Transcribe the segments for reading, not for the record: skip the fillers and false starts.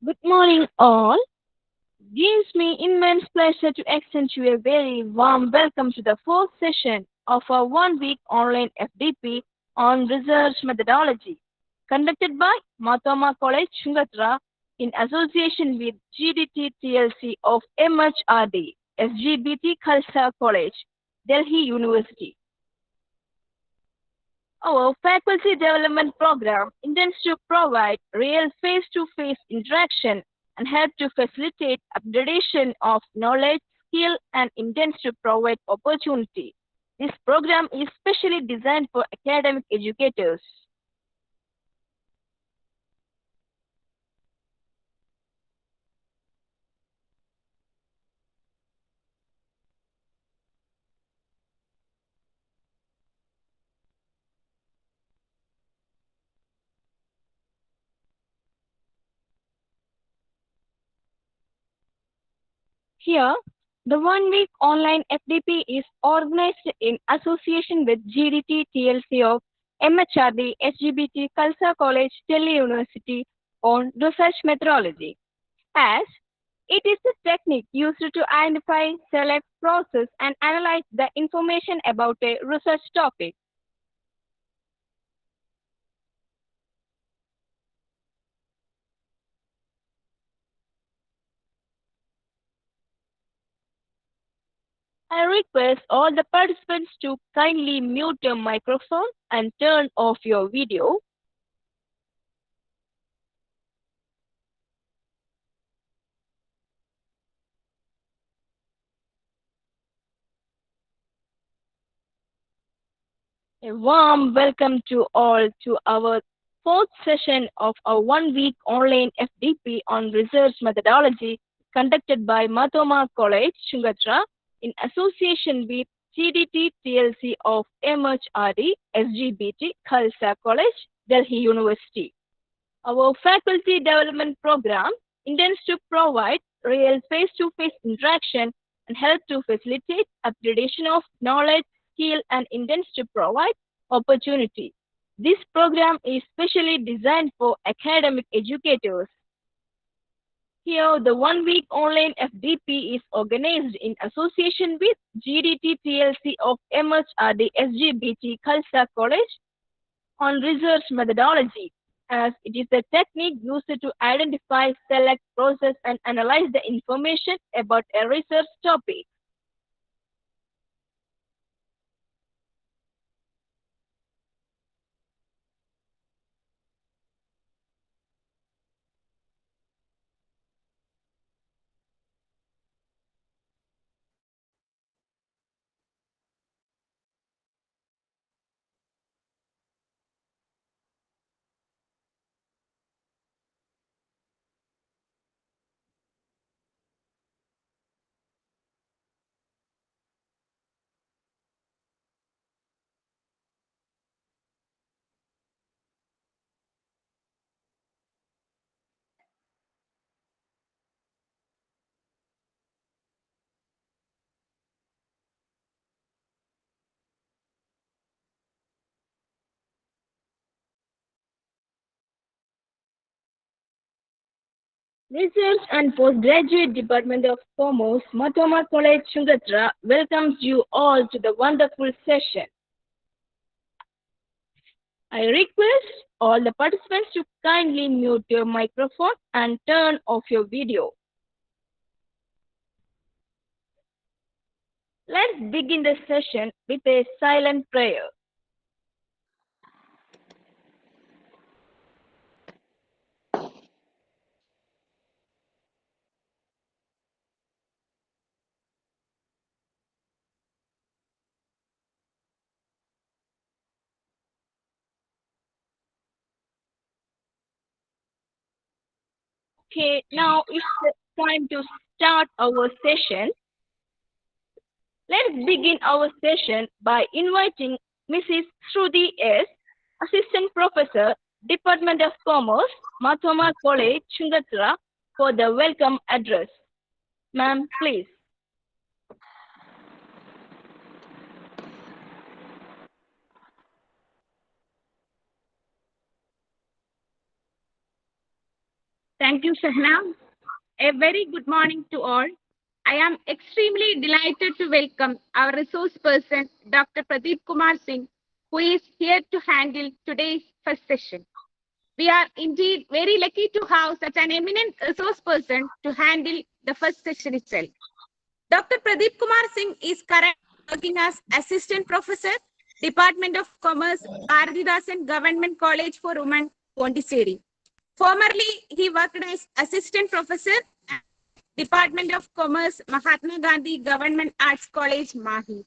Good morning, all. Gives me immense pleasure to extend you a very warm welcome to the fourth session of our one-week online FDP on research methodology, conducted by Matoma College, Shungatra, in association with GDT TLC of MHRD, SGBT Khalsa College, Delhi University. Our faculty development program intends to provide real face-to-face interaction and help to facilitate upgradation of knowledge, skill, and intends to provide opportunity. This program is specially designed for academic educators. Here, the one-week online FDP is organized in association with GDT TLC of MHRD SGBT Khalsa College, Delhi University on research methodology. As it is a technique used to identify, select, process, and analyze the information about a research topic. I request all the participants to kindly mute your microphone and turn off your video. A warm welcome to all to our fourth session of our one-week online FDP on research methodology conducted by Matoma College, Shungatra, in association with CDT TLC of MHRD SGBT Khalsa College, Delhi University. Our faculty development program intends to provide real face-to-face interaction and help to facilitate upgradation of knowledge, skill, and intends to provide opportunity. This program is specially designed for academic educators. Here, the one-week online FDP is organized in association with GDT TLC of MHRD SGBT Khalsa College on research methodology, as it is a technique used to identify, select, process, and analyze the information about a research topic. Research and Postgraduate Department of Commerce, Matoma College, Shungatra welcomes you all to the wonderful session. I request all the participants to kindly mute your microphone and turn off your video. Let's begin the session with a silent prayer. Okay, now it's time to start our session. Let's begin our session by inviting Mrs. Shruti S., Assistant Professor, Department of Commerce, Matoma College, Chungatra, for the welcome address. Ma'am, please. Thank you, Shahna. A very good morning to all. I am extremely delighted to welcome our resource person, Dr. Pradeep Kumar Singh, who is here to handle today's first session. We are indeed very lucky to have such an eminent resource person to handle the first session itself. Dr. Pradeep Kumar Singh is currently working as Assistant Professor, Department of Commerce, Bharathidasan Government College for Women, Pondicherry. Formerly, he worked as Assistant Professor at Department of Commerce, Mahatma Gandhi Government Arts College, Mahi.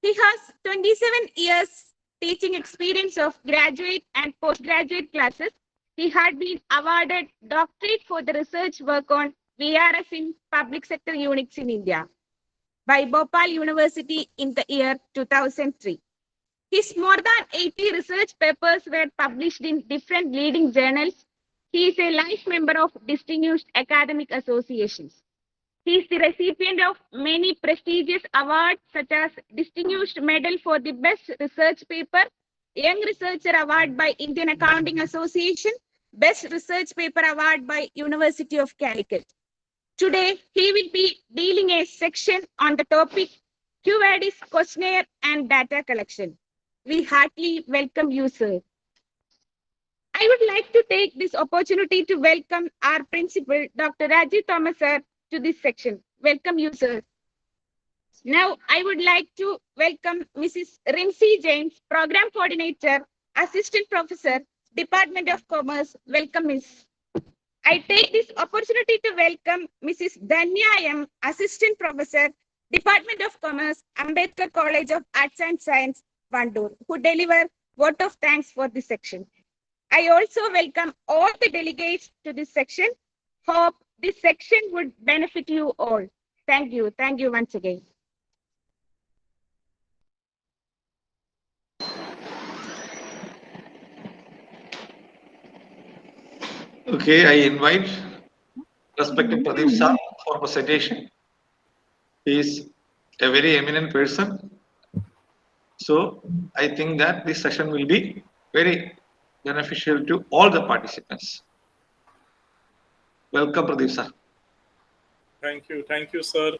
He has 27 years teaching experience of graduate and postgraduate classes. He had been awarded doctorate for the research work on VRS in public sector units in India by Bhopal University in the year 2003. His more than 80 research papers were published in different leading journals. He is a life member of distinguished academic associations. He is the recipient of many prestigious awards such as Distinguished Medal for the Best Research Paper, Young Researcher Award by Indian Accounting Association, Best Research Paper Award by University of Calicut. Today, he will be dealing a section on the topic QAD's questionnaire and data collection. We heartily welcome you, sir. I would like to take this opportunity to welcome our principal, Dr. Rajiv Thomas, sir, to this section. Welcome you, sir. Now, I would like to welcome Mrs. Rimsi James, Program Coordinator, Assistant Professor, Department of Commerce. Welcome, Miss. I take this opportunity to welcome Mrs. Danya M., Assistant Professor, Department of Commerce, Ambedkar College of Arts and Science, Vandoor, who deliver vote of thanks for this section. I also welcome all the delegates to this section. Hope this section would benefit you all. Thank you. Thank you once again. Okay, I invite respected Pradeep sir for presentation. He is a very eminent person. So I think that this session will be very beneficial to all the participants. Welcome, Pradeep sir. Thank you, sir.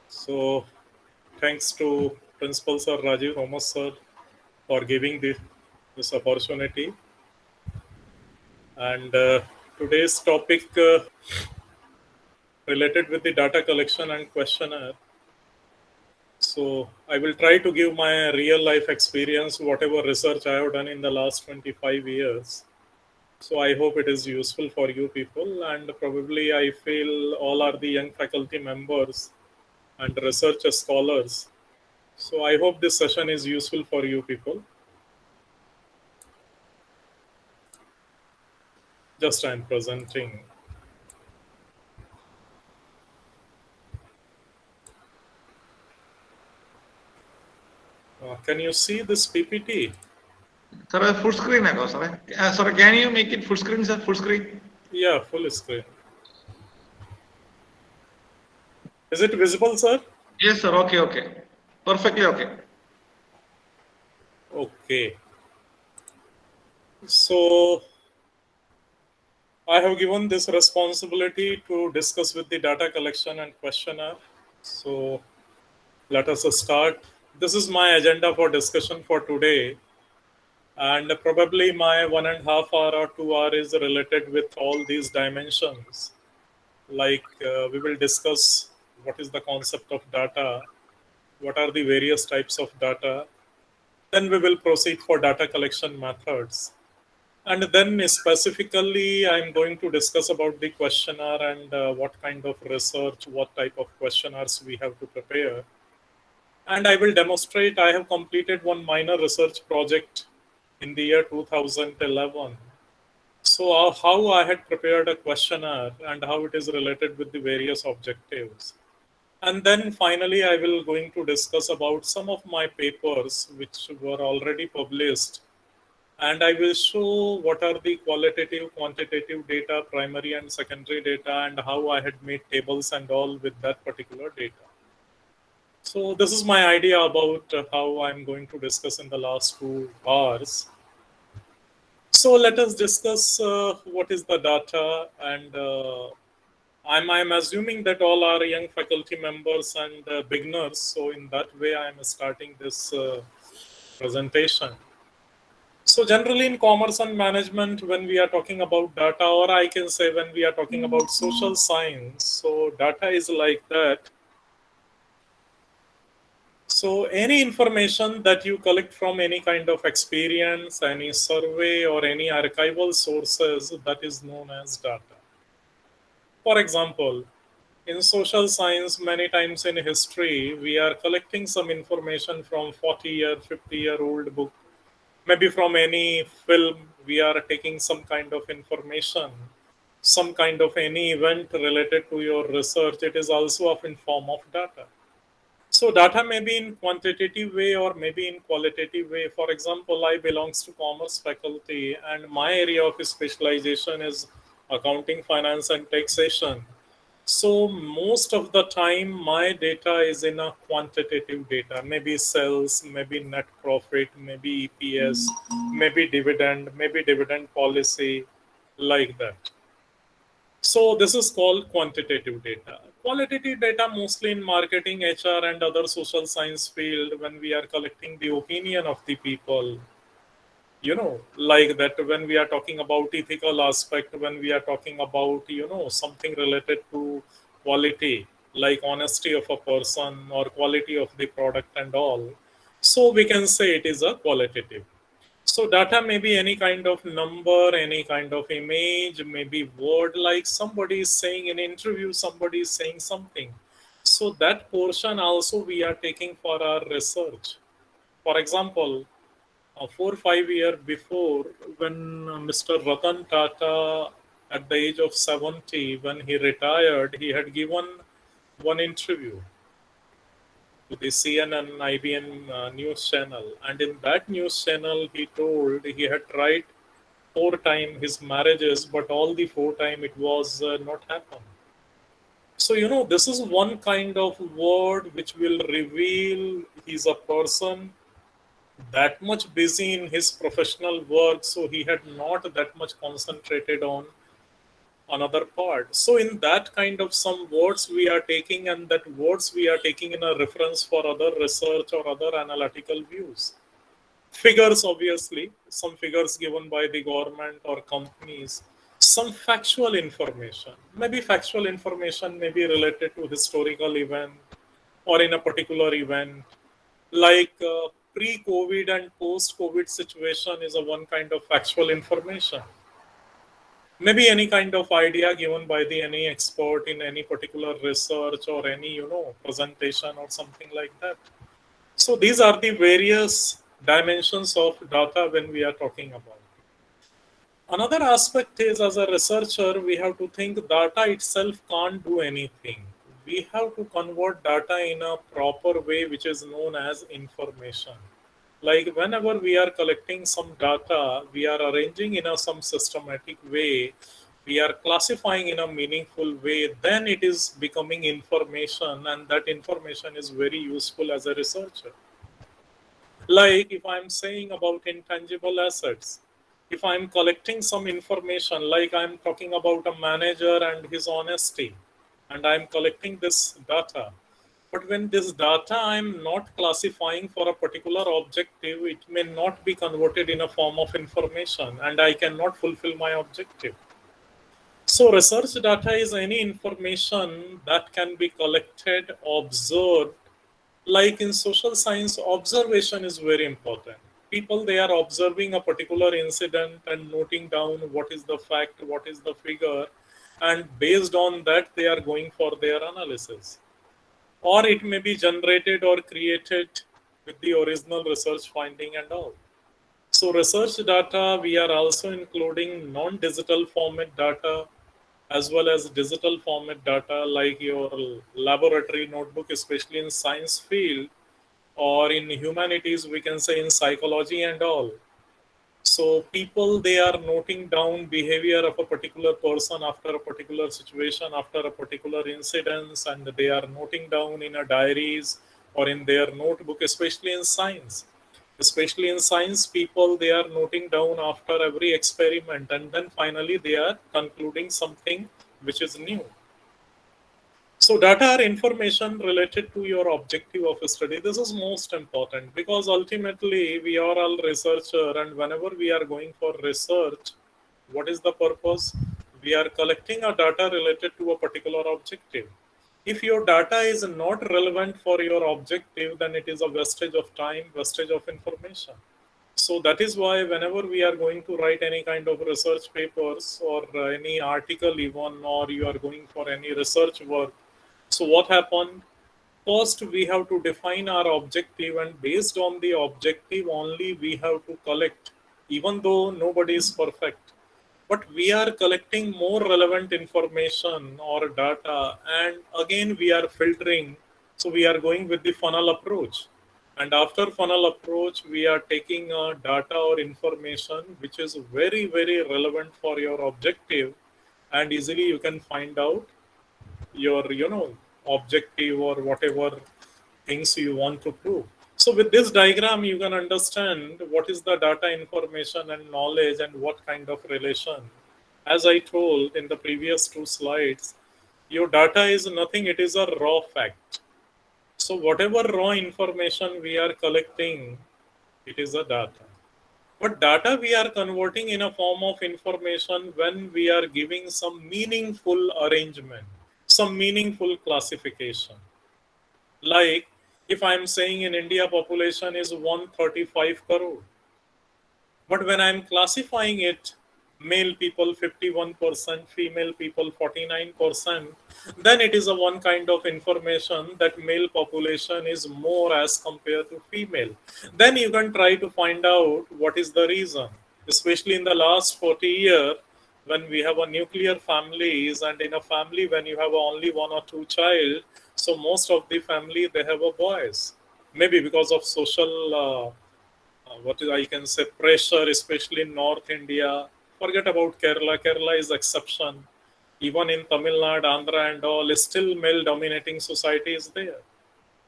So, thanks to Principal Sir Rajiv Thomas sir for giving this opportunity. And today's topic related with the data collection and questionnaire. So, I will try to give my real life experience, whatever research I have done in the last 25 years. So I hope it is useful for you people, and probably I feel all are the young faculty members and research scholars. So I hope this session is useful for you people. Just I'm presenting. Can you see this PPT? Sir, full screen sir. Sorry, can you make it full screen, sir? Full screen? Yeah, full screen. Is it visible, sir? Yes, sir. Okay. Perfectly okay. Okay. So I have given this responsibility to discuss with the data collection and questionnaire. So let us start. This is my agenda for discussion for today. And probably my 1.5 hour or 2 hour is related with all these dimensions. Like we will discuss what is the concept of data, what are the various types of data. Then we will proceed for data collection methods. And then specifically, I'm going to discuss about the questionnaire and what kind of research, what type of questionnaires we have to prepare. And I will demonstrate, I have completed one minor research project in the year 2011. So how I had prepared a questionnaire and how it is related with the various objectives. And then finally, I will going to discuss about some of my papers which were already published. And I will show what are the qualitative, quantitative data, primary and secondary data, and how I had made tables and all with that particular data. So this is my idea about how I'm going to discuss in the last 2 hours. So let us discuss what is the data, and I'm assuming that all are young faculty members and beginners. So in that way, I'm starting this presentation. So generally in commerce and management, when we are talking about data, or I can say when we are talking about social science, so data is like that. So any information that you collect from any kind of experience, any survey or any archival sources, that is known as data. For example, in social science, many times in history, we are collecting some information from 40-year, 50-year-old book. Maybe from any film, we are taking some kind of information, some kind of any event related to your research. It is also of in form of data. So data may be in quantitative way or maybe in qualitative way. For example, I belongs to commerce faculty and my area of specialization is accounting, finance and taxation. So most of the time my data is in a quantitative data, maybe sales, maybe net profit, maybe EPS, maybe dividend policy, like that. So this is called quantitative data. Qualitative data mostly in marketing, HR and other social science field when we are collecting the opinion of the people. Like that when we are talking about ethical aspect, when we are talking about, something related to quality, like honesty of a person or quality of the product and all. So we can say it is a qualitative. So data may be any kind of number, any kind of image, maybe word, like somebody is saying in interview, somebody is saying something. So that portion also we are taking for our research. For example, 4 5 years before, when Mr. Ratan Tata, at the age of 70, when he retired, he had given one interview to the CNN IBN news channel. And in that news channel, he told he had tried 4 times his marriages, but all the 4 times it was not happen. So, this is one kind of word which will reveal he's a person that much busy in his professional work, so he had not that much concentrated on another part. So in that kind of some words we are taking, and that words we are taking in a reference for other research or other analytical views. Figures, obviously, some figures given by the government or companies, some factual information. Maybe factual information may be related to historical event or in a particular event, like pre-COVID and post-COVID situation is a one kind of factual information. Maybe any kind of idea given by the any expert in any particular research or any presentation or something like that. So these are the various dimensions of data when we are talking about. Another aspect is, as a researcher, we have to think data itself can't do anything. We have to convert data in a proper way, which is known as information. Like whenever we are collecting some data, we are arranging in a some systematic way, we are classifying in a meaningful way, then it is becoming information, and that information is very useful as a researcher. Like if I'm saying about intangible assets, if I'm collecting some information, like I'm talking about a manager and his honesty, and I'm collecting this data. But when this data I'm not classifying for a particular objective, it may not be converted in a form of information, and I cannot fulfill my objective. So research data is any information that can be collected, observed. Like in social science, observation is very important. People, they are observing a particular incident and noting down what is the fact, what is the figure, and based on that they are going for their analysis. Or it may be generated or created with the original research finding and all. So research data, we are also including non-digital format data as well as digital format data, like your laboratory notebook, especially in science field, or in humanities, we can say in psychology and all. So people, they are noting down behavior of a particular person after a particular situation, after a particular incidents, and they are noting down in a diaries or in their notebook, especially in science. Especially in science, people, they are noting down after every experiment, and then finally they are concluding something which is new. So data or information related to your objective of a study, this is most important, because ultimately we are all researcher, and whenever we are going for research, what is the purpose? We are collecting a data related to a particular objective. If your data is not relevant for your objective, then it is a wastage of time, wastage of information. So that is why whenever we are going to write any kind of research papers or any article even, or you are going for any research work, so what happened? First, we have to define our objective, and based on the objective only we have to collect, even though nobody is perfect. But we are collecting more relevant information or data, and again we are filtering. So we are going with the funnel approach. And after funnel approach, we are taking data or information which is very, very relevant for your objective, and easily you can find out your objective or whatever things you want to prove. So with this diagram you can understand what is the data, information and knowledge, and what kind of relation. As I told in the previous two slides, your data is nothing, it is a raw fact. So whatever raw information we are collecting, it is a data. But data we are converting in a form of information when we are giving some meaningful arrangement, some meaningful classification. Like if I'm saying in India population is 135 crore, but when I'm classifying it, male people 51%, female people 49%, then it is a one kind of information that male population is more as compared to female. Then you can try to find out what is the reason, especially in the last 40 years when we have a nuclear families, and in a family when you have only one or two child, so most of the family they have a boys, maybe because of social what is I can say pressure, especially in North India. Forget about Kerala. Kerala is exception. Even in Tamil Nadu, Andhra, and all, still male-dominating society is there.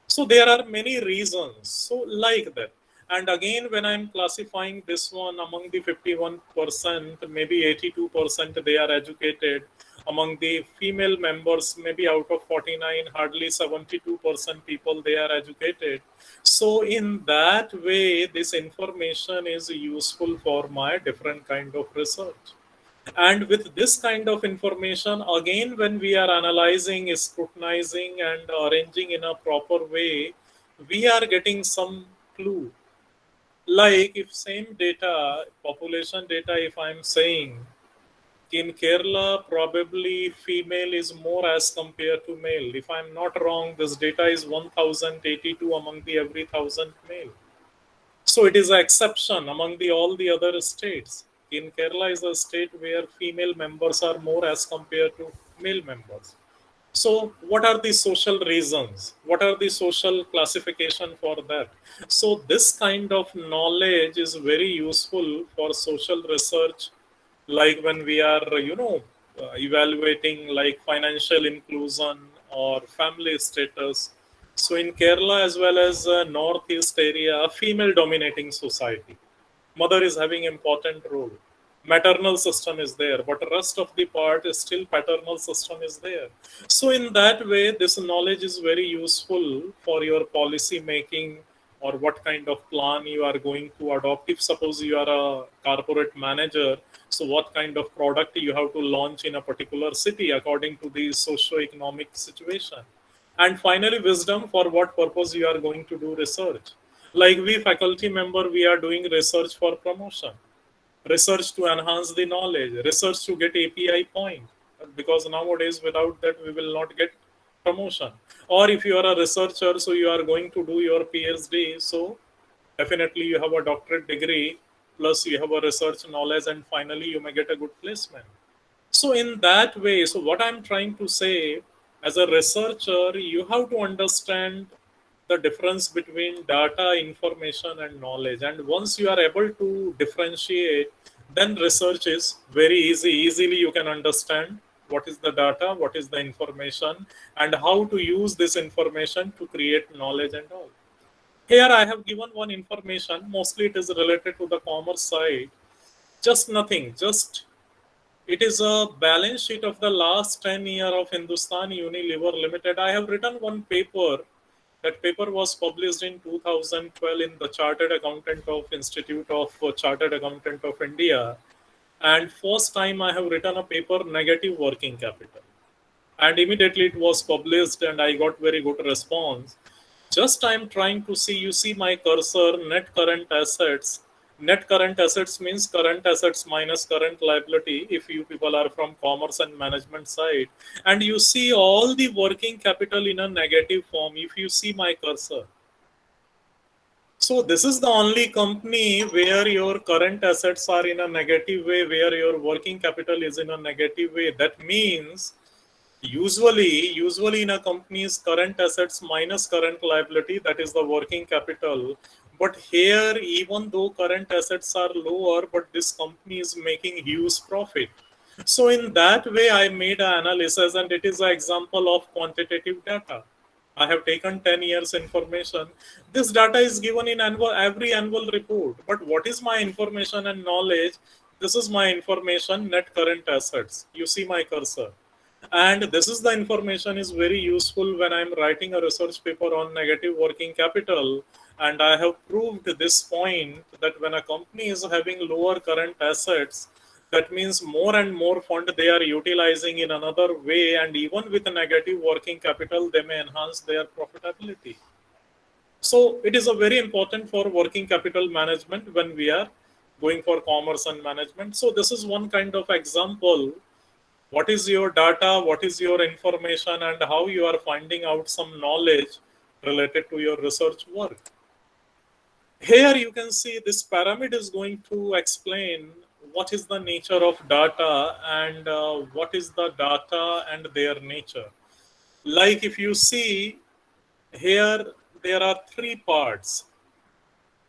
So there are many reasons. So like that. And again, when I'm classifying this one among the 51%, maybe 82% they are educated. Among the female members, maybe out of 49, hardly 72% people they are educated. So in that way, this information is useful for my different kind of research. And with this kind of information, again, when we are analyzing, scrutinizing, and arranging in a proper way, we are getting some clue. Like if same data, population data, if I'm saying in Kerala, probably female is more as compared to male. If I'm not wrong, this data is 1082 among the every 1000 male. So it is an exception among the all the other states. In Kerala is a state where female members are more as compared to male members. So what are the social reasons? What are the social classification for that? So this kind of knowledge is very useful for social research, like when we are, evaluating like financial inclusion or family status. So in Kerala as well as Northeast area, a female dominating society. Mother is having important role. Maternal system is there, but rest of the part is still paternal system is there. So in that way, this knowledge is very useful for your policy making, or what kind of plan you are going to adopt. If suppose you are a corporate manager, so what kind of product you have to launch in a particular city according to the socio-economic situation. And finally, wisdom, for what purpose you are going to do research. Like we faculty member, we are doing research for promotion, research to enhance the knowledge, research to get API point, because nowadays without that we will not get promotion. Or if you are a researcher, so you are going to do your PhD, so definitely you have a doctorate degree plus you have a research knowledge, and finally you may get a good placement. So in that way, so what I'm trying to say, as a researcher, you have to understand the difference between data, information, and knowledge. And once you are able to differentiate, then research is very easy. Easily you can understand what is the data, what is the information, and how to use this information to create knowledge and all. Here I have given one information, mostly it is related to the commerce side. Just nothing, just it is a balance sheet of the last 10 year of Hindustan Unilever Limited. I have written one paper. That paper was published in 2012 in the Chartered Accountant of Institute of Chartered Accountant of India. And first time I have written a paper, negative working capital. And immediately it was published and I got very good response. Just I'm trying to see, you see my cursor, net current assets. Net current assets means current assets minus current liability if you people are from commerce and management side. And you see all the working capital in a negative form if you see my cursor. So this is the only company where your current assets are in a negative way, where your working capital is in a negative way. That means usually in a company's current assets minus current liability, that is the working capital. But here, even though current assets are lower, but this company is making huge profit. So in that way, I made an analysis, and it is an example of quantitative data. I have taken 10 years information. This data is given in every annual report. But what is my information and knowledge? This is my information, net current assets. You see my cursor. And this is the information is very useful when I'm writing a research paper on negative working capital. And I have proved this point that when a company is having lower current assets, that means more and more fund they are utilizing in another way, and even with a negative working capital, they may enhance their profitability. So it is a very important for working capital management when we are going for commerce and management. So this is one kind of example. What is your data, what is your information, and how you are finding out some knowledge related to your research work. Here you can see this pyramid is going to explain what is the nature of data and what is the data and their nature. Like if you see here, there are three parts,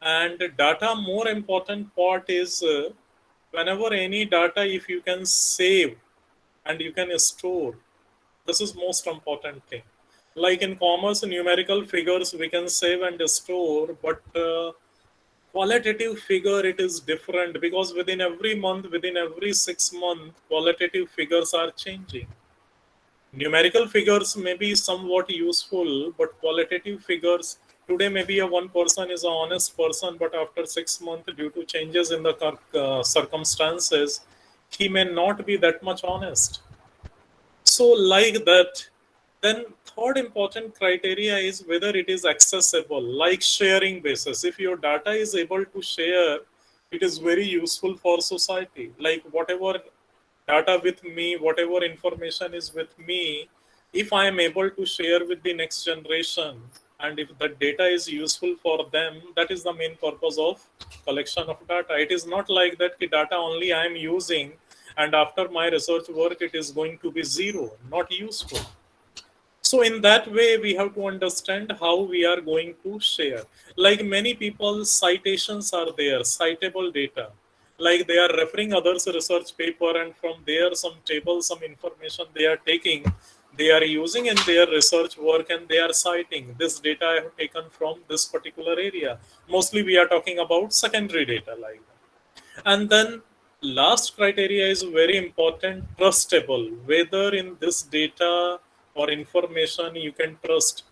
and data more important part is whenever any data, if you can save and you can store, this is most important thing. Like in commerce, numerical figures we can save and store, but qualitative figure, it is different, because within every month, within every 6 months, qualitative figures are changing. Numerical figures may be somewhat useful, but qualitative figures, today maybe a one person is an honest person, but after 6 months, due to changes in the circumstances, he may not be that much honest. So like that, then third important criteria is whether it is accessible, like sharing basis. If your data is able to share, it is very useful for society. Like whatever data with me, whatever information is with me, if I am able to share with the next generation, and if the data is useful for them, that is the main purpose of collection of data. It is not like that the data only I am using, and after my research work, it is going to be zero, not useful. So in that way, we have to understand how we are going to share. Like many people, citations are there, citable data. Like they are referring others' research paper, and from there some table, some information they are taking, they are using in their research work, and they are citing this data I have taken from this particular area. Mostly we are talking about secondary data like that. And then last criteria is very important, trustable. Whether in this data or information you can trust,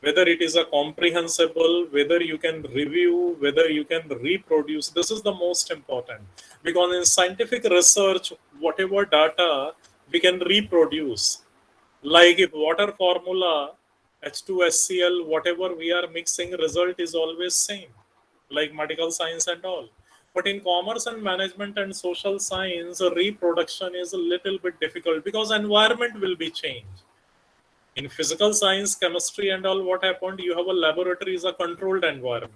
whether it is a comprehensible, whether you can review, whether you can reproduce. This is the most important, because in scientific research, whatever data we can reproduce, like if water formula H2SCl, whatever we are mixing, result is always same, like medical science and all. But in commerce and management and social science, reproduction is a little bit difficult, because environment will be changed. In physical science, chemistry and all, what happened, you have a laboratory is a controlled environment.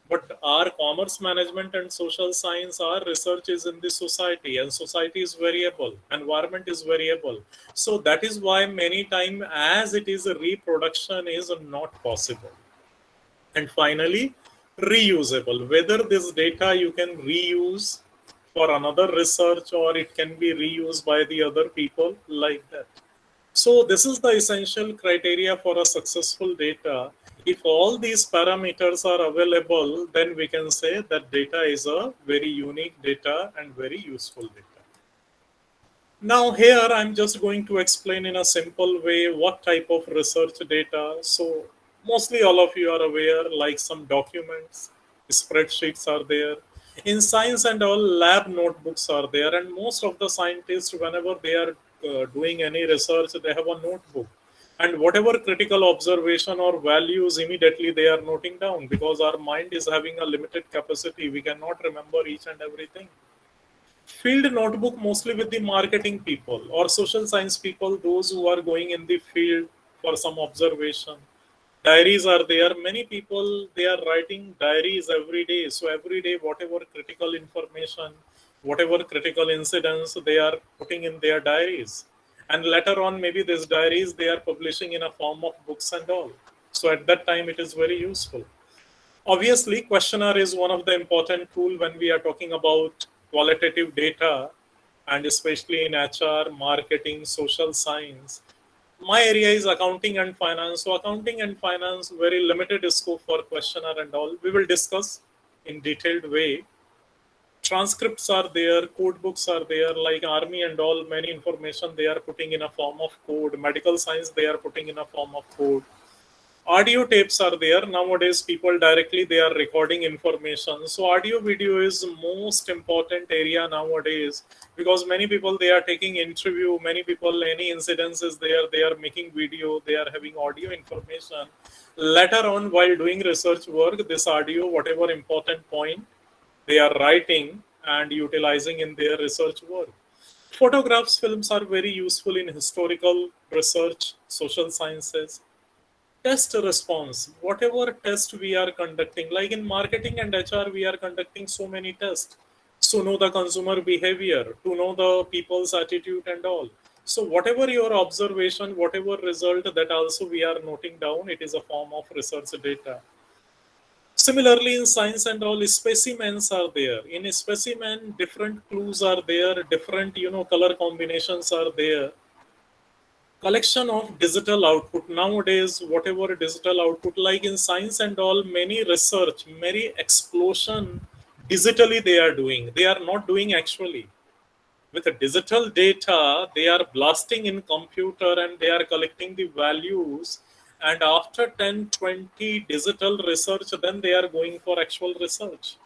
But our commerce management and social science, our research is in the society, and society is variable, environment is variable. So that is why many times, as it is, a reproduction is not possible. And finally, reusable, whether this data you can reuse for another research, or it can be reused by the other people, like that. So this is the essential criteria for a successful data. If all these parameters are available, then we can say that data is a very unique data and very useful data. Now here I'm just going to explain in a simple way what type of research data. So mostly all of you are aware, like some documents, spreadsheets are there. In science and all, lab notebooks are there, and most of the scientists, whenever they are doing any research, they have a notebook. And whatever critical observation or values, immediately they are noting down, because our mind is having a limited capacity. We cannot remember each and everything. Field notebook mostly with the marketing people or social science people, those who are going in the field for some observation. Diaries are there. Many people, they are writing diaries every day. So every day, whatever critical information, whatever critical incidents, they are putting in their diaries. And later on, maybe these diaries, they are publishing in a form of books and all. So at that time, it is very useful. Obviously, questionnaire is one of the important tool when we are talking about qualitative data, and especially in HR, marketing, social science. My area is accounting and finance. So accounting and finance, very limited scope for questionnaire and all. We will discuss in detailed way. Transcripts are there, code books are there, like army and all, many information they are putting in a form of code. Medical science, they are putting in a form of code. Audio tapes are there. Nowadays people directly they are recording information, so audio video is most important area nowadays, because many people they are taking interview, many people any incidents is there, they are making video, they are having audio information. Later on, while doing research work, this audio, whatever important point they are writing and utilizing in their research work. Photographs, films are very useful in historical research, social sciences. Test response, whatever test we are conducting, like in marketing and HR, we are conducting so many tests to know the consumer behavior, to know the people's attitude and all. So whatever your observation, whatever result, that also we are noting down, it is a form of research data. Similarly, in science and all, specimens are there. In a specimen, different clues are there, different color combinations are there. Collection of digital output, nowadays whatever digital output, like in science and all, many research, many explosion digitally they are doing, they are not doing actually with the digital data. They are blasting in computer and they are collecting the values, and after 10-20 digital research, then they are going for actual research.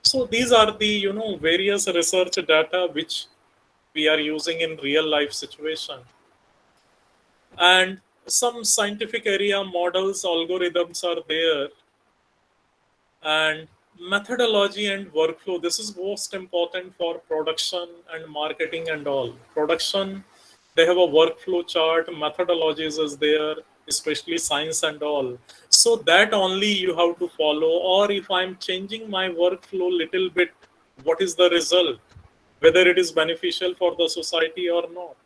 So these are the various research data which we are using in real life situation. And some scientific area models, algorithms are there. And methodology and workflow, this is most important for production and marketing and all. Production, they have a workflow chart, methodologies is there, especially science and all. So that only you have to follow. Or if I'm changing my workflow little bit, what is the result, whether it is beneficial for the society or not.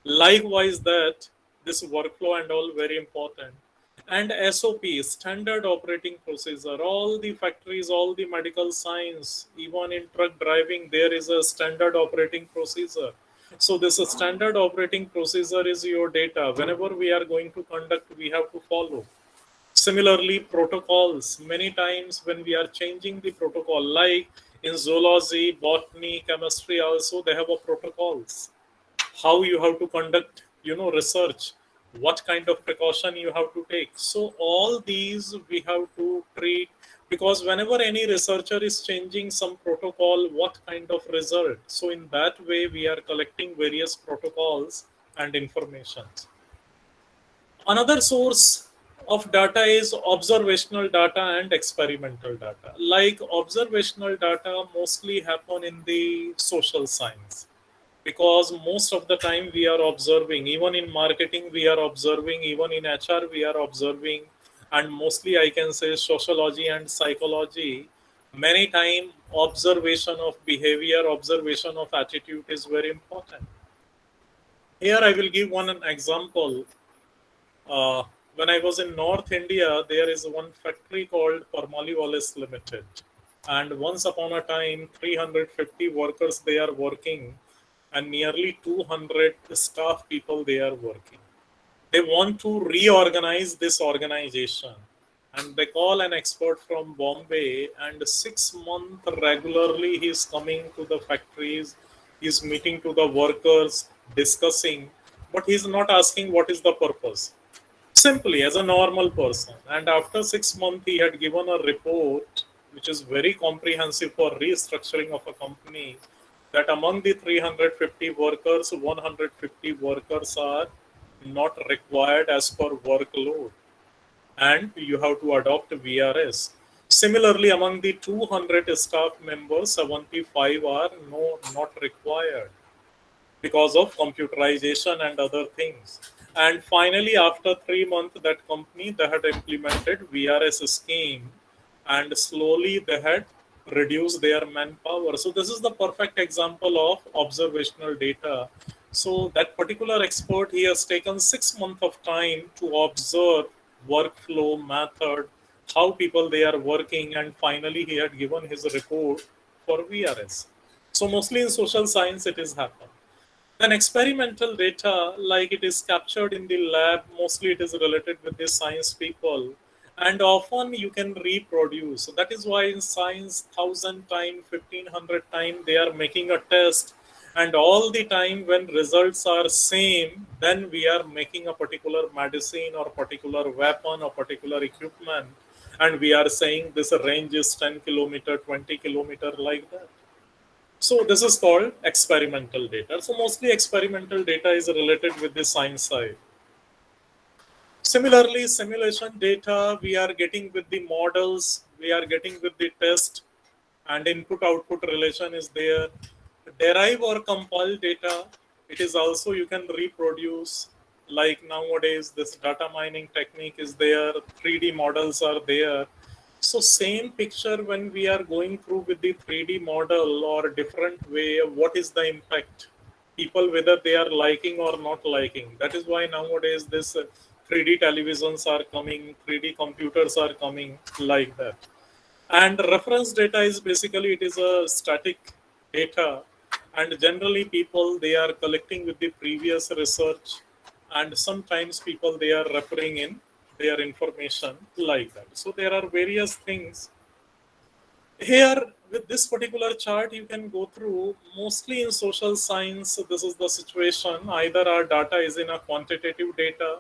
Likewise, that this workflow and all very important. And SOP, standard operating procedure, all the factories, all the medical science, even in truck driving, there is a standard operating procedure. So this standard operating procedure is your data. Whenever we are going to conduct, we have to follow. Similarly, protocols, many times when we are changing the protocol, like in zoology, botany, chemistry also, they have a protocols, how you have to conduct research, what kind of precaution you have to take. So all these we have to treat, because whenever any researcher is changing some protocol, what kind of result, so in that way we are collecting various protocols and information. Another source of data is observational data and experimental data. Like observational data mostly happen in the social science, because most of the time we are observing, even in marketing we are observing, even in HR we are observing, and mostly I can say sociology and psychology, many time observation of behavior, observation of attitude is very important. Here I will give one an example. When I was in North India, there is one factory called Parmaliwalis Limited, and once upon a time 350 workers they are working. and nearly 200 staff people they are working. They want to reorganize this organization, and they call an expert from Bombay, and 6 months regularly he is coming to the factories, he is meeting to the workers, discussing, but he is not asking what is the purpose. Simply as a normal person. And after 6 months, he had given a report which is very comprehensive for restructuring of a company, that among the 350 workers, 150 workers are not required as per workload, and you have to adopt VRS. Similarly, among the 200 staff members, 75 are not required because of computerization and other things. And finally, after 3 months, that company they had implemented VRS scheme, and slowly they had reduced their manpower. So this is the perfect example of observational data. So that particular expert, he has taken 6 months of time to observe workflow method, how people they are working, and finally he had given his report for VRS. So mostly in social science it is happened. Then experimental data, like it is captured in the lab, mostly it is related with the science people, and often you can reproduce. So that is why in science, 1,000 times, 1,500 times, they are making a test, and all the time when results are same, then we are making a particular medicine or particular weapon or particular equipment, and we are saying this range is 10 kilometer, 20 kilometer, like that. So this is called experimental data. So mostly experimental data is related with the science side. Similarly, simulation data, we are getting with the models, we are getting with the test, and input-output relation is there. Derive or compile data, it is also you can reproduce. Like nowadays, this data mining technique is there, 3D models are there. So same picture when we are going through with the 3D model or different way, what is the impact? People, whether they are liking or not liking. That is why nowadays this 3D televisions are coming, 3D computers are coming, like that. And reference data is basically, it is a static data, and generally people they are collecting with the previous research, and sometimes people they are referring in their information, like that. So there are various things here. With this particular chart you can go through. Mostly in social science, this is the situation. Either our data is in a quantitative data,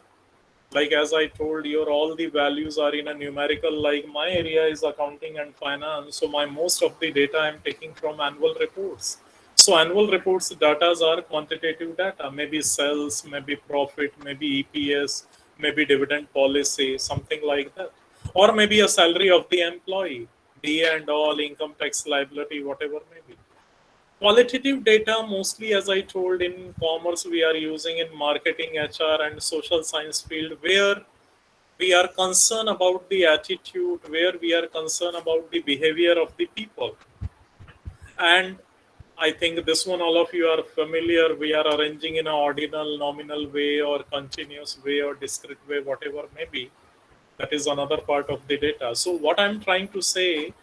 like as I told you, all the values are in a numerical. Like my area is accounting and finance, so my most of the data I'm taking from annual reports. So annual reports data are quantitative data, maybe sales, maybe profit, maybe EPS, maybe dividend policy, something like that, or maybe a salary of the employee, DA and all, income tax liability, whatever may be. Qualitative data, mostly as I told, in commerce we are using in marketing, HR, and social science field, where we are concerned about the attitude, where we are concerned about the behavior of the people. And I think this one all of you are familiar. We are arranging in an ordinal, nominal way, or continuous way, or discrete way, whatever may be. That is another part of the data. So what I'm trying to say,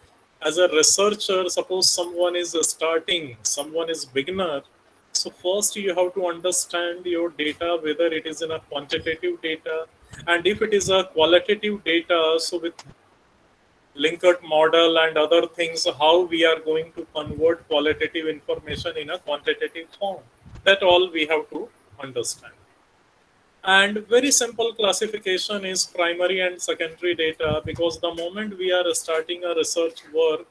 as a researcher, suppose someone is starting, someone is beginner, so first you have to understand your data, whether it is in a quantitative data, and if it is a qualitative data, so with Linkert model and other things, how we are going to convert qualitative information in a quantitative form. That all we have to understand. And very simple classification is primary and secondary data, because the moment we are starting a research work,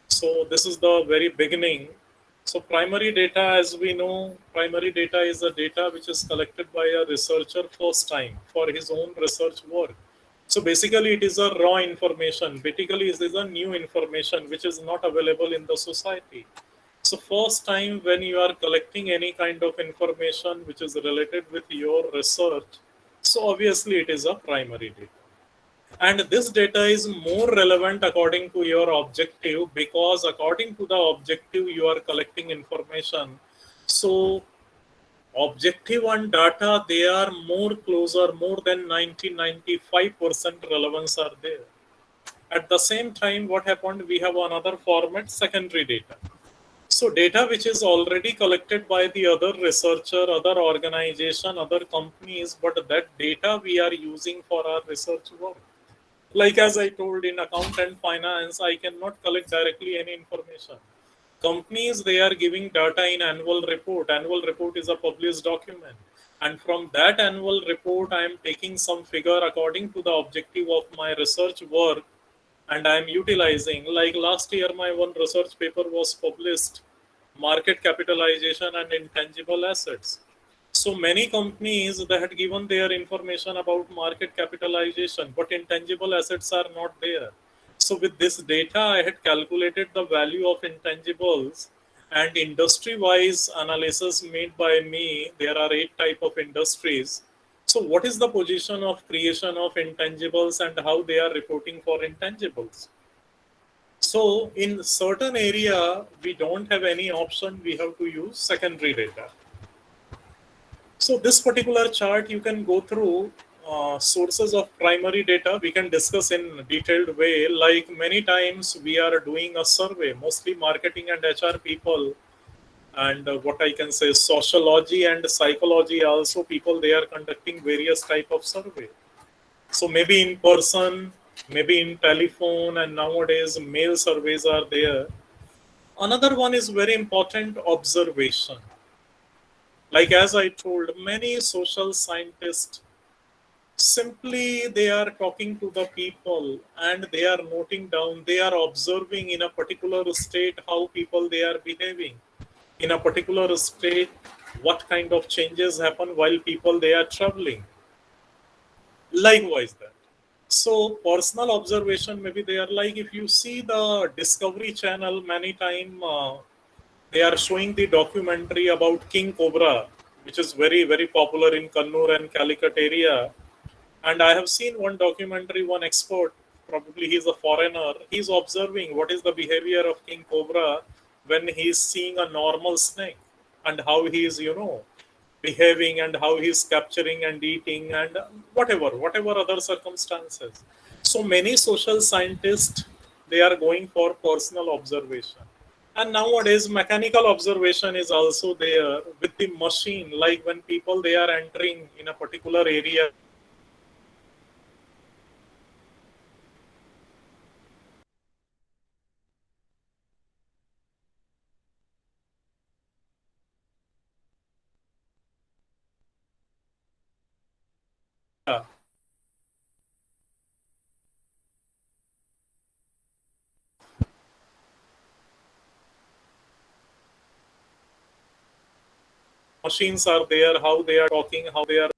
so this is the very beginning. So primary data, as we know, primary data is a data which is collected by a researcher first time for his own research work. So basically it is a raw information. Basically it is a new information which is not available in the society. So first time when you are collecting any kind of information which is related with your research, so obviously it is a primary data. And this data is more relevant according to your objective, because according to the objective you are collecting information. So objective and data, they are more closer, more than 90-95% relevance are there. At the same time, what happened, we have another format, secondary data. So data which is already collected by the other researcher, other organization, other companies, but that data we are using for our research work. Like as I told, in account and finance, I cannot collect directly any information. Companies, they are giving data in annual report. Annual report is a published document. And from that annual report, I am taking some figure according to the objective of my research work, and I am utilizing. Like last year, my one research paper was published, market capitalization and intangible assets. So many companies, they had given their information about market capitalization, but intangible assets are not there. So with this data, I had calculated the value of intangibles, and industry-wise analysis made by me. There are 8 type of industries. So what is the position of creation of intangibles and how they are reporting for intangibles? So in certain area, we don't have any option. We have to use secondary data. So this particular chart, you can go through sources of primary data. We can discuss in detailed way. Like many times we are doing a survey, mostly marketing and HR people, and what I can say, sociology and psychology also people, they are conducting various type of survey. So maybe in person, maybe in telephone, and nowadays mail surveys are there. Another one is very important, observation. Like as I told, many social scientists, simply they are talking to the people and they are noting down, they are observing in a particular state how people they are behaving. In a particular state, what kind of changes happen while people they are traveling. Likewise that. So personal observation, maybe they are like, if you see the Discovery Channel, many time they are showing the documentary about King Cobra, which is very, very popular in Kannur and Calicut area. And I have seen one documentary, one expert, probably he's a foreigner, he's observing what is the behavior of King Cobra when he's seeing a normal snake, and how he is, behaving, and how he's capturing and eating, and whatever other circumstances. So many social scientists, they are going for personal observation. And nowadays mechanical observation is also there with the machine, like when people they are entering in a particular area. Machines are there, how they are talking, how they are.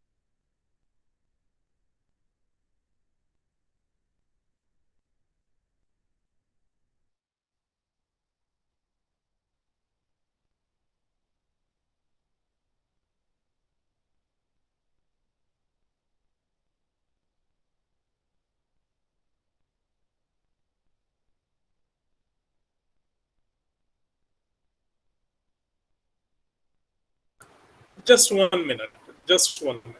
Just 1 minute. Just 1 minute.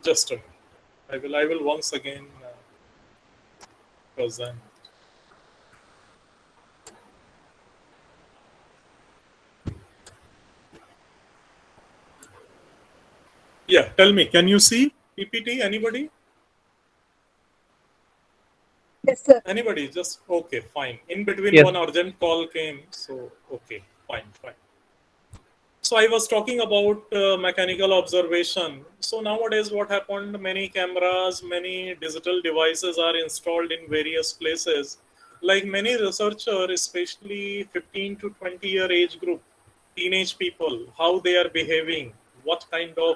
Just a minute. I will once again present. Yeah, tell me, can you see PPT? Anybody? Yes, sir. Anybody? Just okay, fine. In between, Yes. one urgent call came, so okay, fine. So I was talking about mechanical observation. So nowadays, what happened? Many cameras, many digital devices are installed in various places. Like many researchers, especially 15 to 20-year age group, teenage people, how they are behaving, what kind of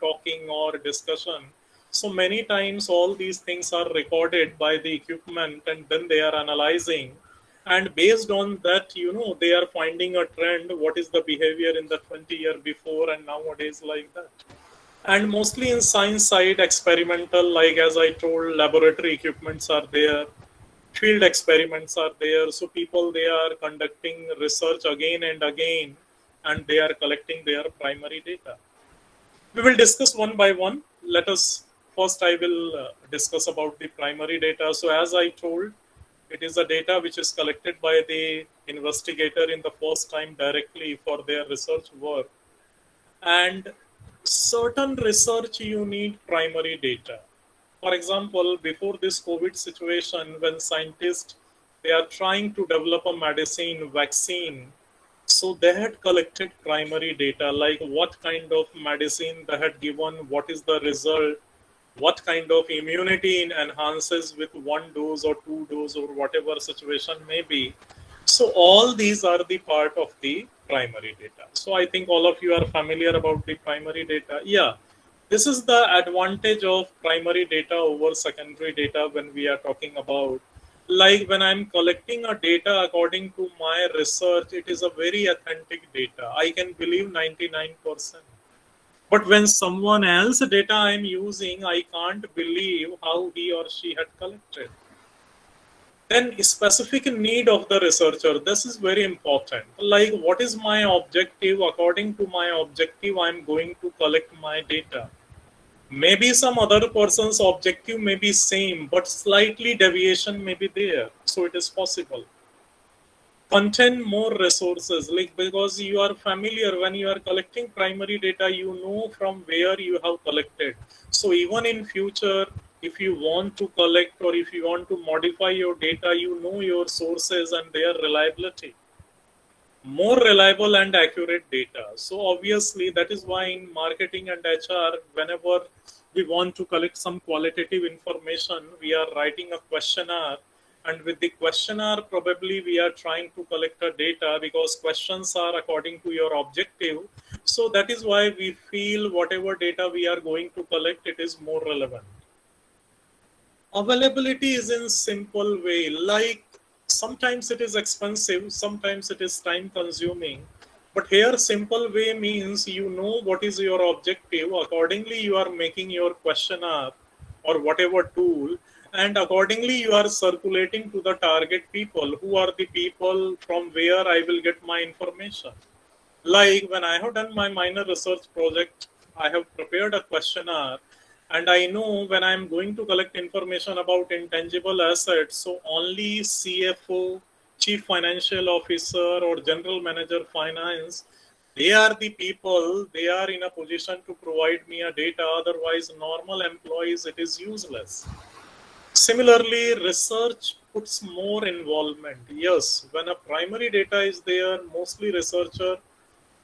talking or discussion. So many times all these things are recorded by the equipment and then they are analyzing. And based on that, they are finding a trend, what is the behavior in the 20 year before and nowadays like that. And mostly in science side, experimental, like as I told, laboratory equipments are there, field experiments are there. So people, they are conducting research again and again, and they are collecting their primary data. We will discuss one by one. Let us first, I will discuss about the primary data. So as I told, it is a data which is collected by the investigator in the first time directly for their research work. And certain research you need primary data. For example, before this COVID situation, when scientists, they are trying to develop a medicine, vaccine, so they had collected primary data, like what kind of medicine they had given, what is the result, what kind of immunity enhances with one dose or two dose or whatever situation may be. So all these are the part of the primary data. So I think all of you are familiar about the primary data. Yeah, this is the advantage of primary data over secondary data when we are talking about, like when I'm collecting a data according to my research, it is a very authentic data. I can believe 99%. But when someone else data I'm using, I can't believe how he or she had collected. Then specific need of the researcher, this is very important. Like what is my objective? According to my objective, I'm going to collect my data. Maybe some other person's objective may be same, but slightly deviation may be there. So it is possible. Contain more resources, like because you are familiar when you are collecting primary data, you know from where you have collected. So even in future, if you want to collect or if you want to modify your data, you know your sources and their reliability. More reliable and accurate data. So obviously that is why in marketing and HR, whenever we want to collect some qualitative information, we are writing a questionnaire, and with the questionnaire probably we are trying to collect the data because questions are according to your objective. So that is why we feel whatever data we are going to collect, it is more relevant. Availability is in simple way, like sometimes it is expensive, sometimes it is time consuming, but here simple way means you know what is your objective, accordingly you are making your questionnaire or whatever tool, and accordingly you are circulating to the target people, who are the people from where I will get my information. Like when I have done my minor research project, I have prepared a questionnaire, and I know when I'm going to collect information about intangible assets, so only CFO, Chief Financial Officer, or General Manager Finance, they are the people, they are in a position to provide me a data. Otherwise, normal employees, it is useless. Similarly, research puts more involvement. Yes, when a primary data is there, mostly researcher,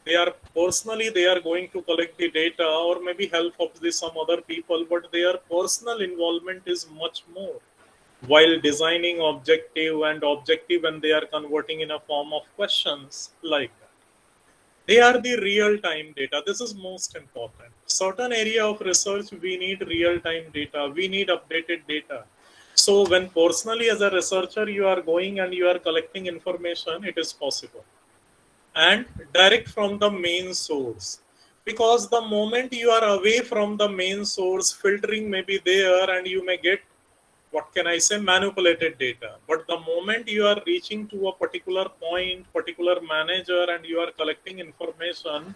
they are personally, they are going to collect the data or maybe help of some other people, but their personal involvement is much more while designing objective and objective, when they are converting in a form of questions like that. They are the real-time data. This is most important. Certain area of research, we need real-time data. We need updated data. So when personally as a researcher, you are going and you are collecting information, it is possible. And direct from the main source. Because the moment you are away from the main source, filtering may be there and you may get, what can I say, manipulated data. But the moment you are reaching to a particular point, particular manager, and you are collecting information,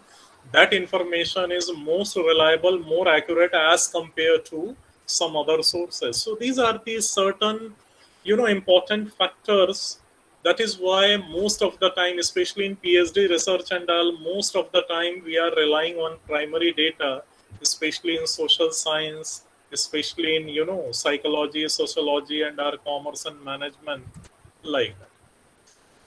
that information is most reliable, more accurate as compared to some other sources. So these are the certain, important factors. That is why most of the time, especially in PhD research and all, most of the time we are relying on primary data, especially in social science, especially in psychology, sociology, and our commerce and management, like that.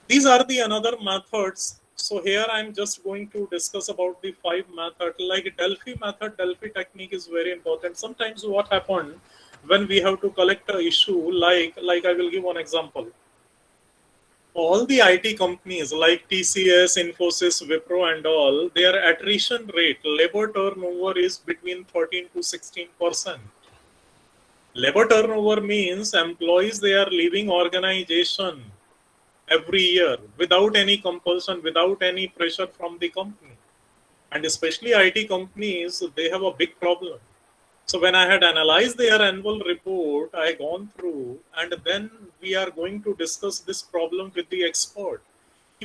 These are the another methods. So here I'm just going to discuss about the 5 methods. Like Delphi method, Delphi technique is very important. Sometimes what happened when we have to collect a issue, like I will give one example. All the IT companies like TCS, Infosys, Wipro and all, their attrition rate, labor turnover is between 13 to 16%. Labor turnover means employees, they are leaving organization every year without any compulsion, without any pressure from the company. And especially IT companies, they have a big problem. So when I had analyzed their annual report, I gone through, and then we are going to discuss this problem with the expert.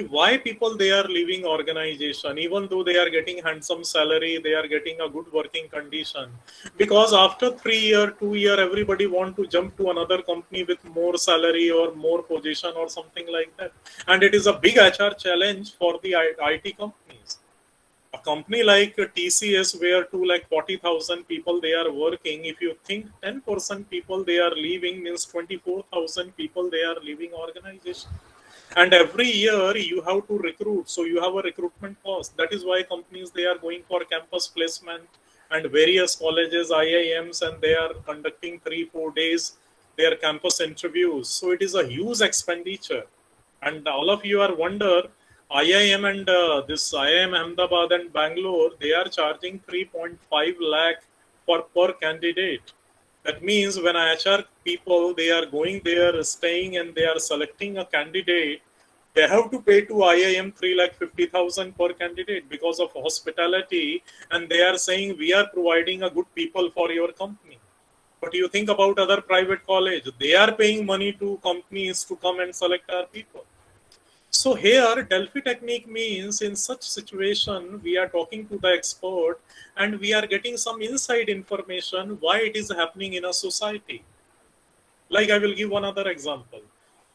Why people they are leaving organization, even though they are getting handsome salary, they are getting a good working condition, because after 3 year 2 year everybody want to jump to another company with more salary or more position or something like that. And it is a big HR challenge for the IT companies. A company like TCS, where 240,000 people they are working, if you think 10% people they are leaving, means 24,000 people they are leaving organization. And every year you have to recruit, so you have a recruitment cost. That is why companies they are going for campus placement and various colleges, IIMs, and they are conducting 3-4 days their campus interviews. So it is a huge expenditure. And all of you are wonder, IIM and this IIM Ahmedabad and Bangalore, they are charging 3.5 lakh for per candidate. That means when HR people, they are going there, staying, and they are selecting a candidate, they have to pay to IIM 3,50,000 per candidate because of hospitality, and they are saying we are providing a good people for your company. But you think about other private college, they are paying money to companies to come and select our people. So here, Delphi technique means in such situation, we are talking to the expert and we are getting some inside information why it is happening in a society. Like I will give one other example.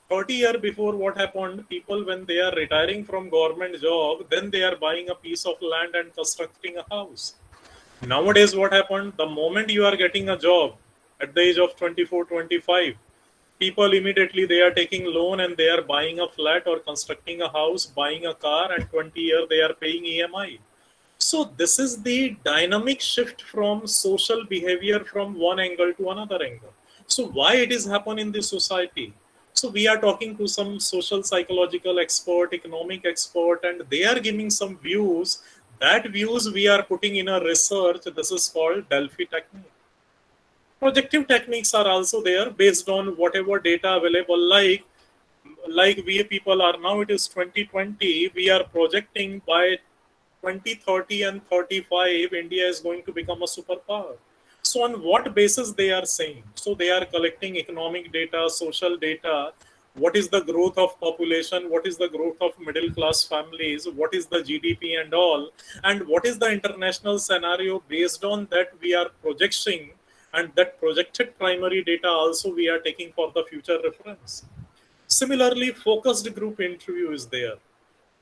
30 years before, what happened, people when they are retiring from government job, then they are buying a piece of land and constructing a house. Nowadays, what happened, the moment you are getting a job at the age of 24, 25, people immediately they are taking loan and they are buying a flat or constructing a house, buying a car, and 20 years they are paying EMI. So this is the dynamic shift from social behavior from one angle to another angle. So why it is happen in the society? So we are talking to some social psychological expert, economic expert, and they are giving some views. That views we are putting in a research. This is called Delphi technique. Projective techniques are also there based on whatever data available, like we people are now, it is 2020, we are projecting by 2030 and 35 India is going to become a superpower. So on what basis they are saying? So they are collecting economic data, social data, what is the growth of population, what is the growth of middle class families, what is the GDP and all, and what is the international scenario. Based on that we are projecting, and that projected primary data also we are taking for the future reference. Similarly, focused group interview is there.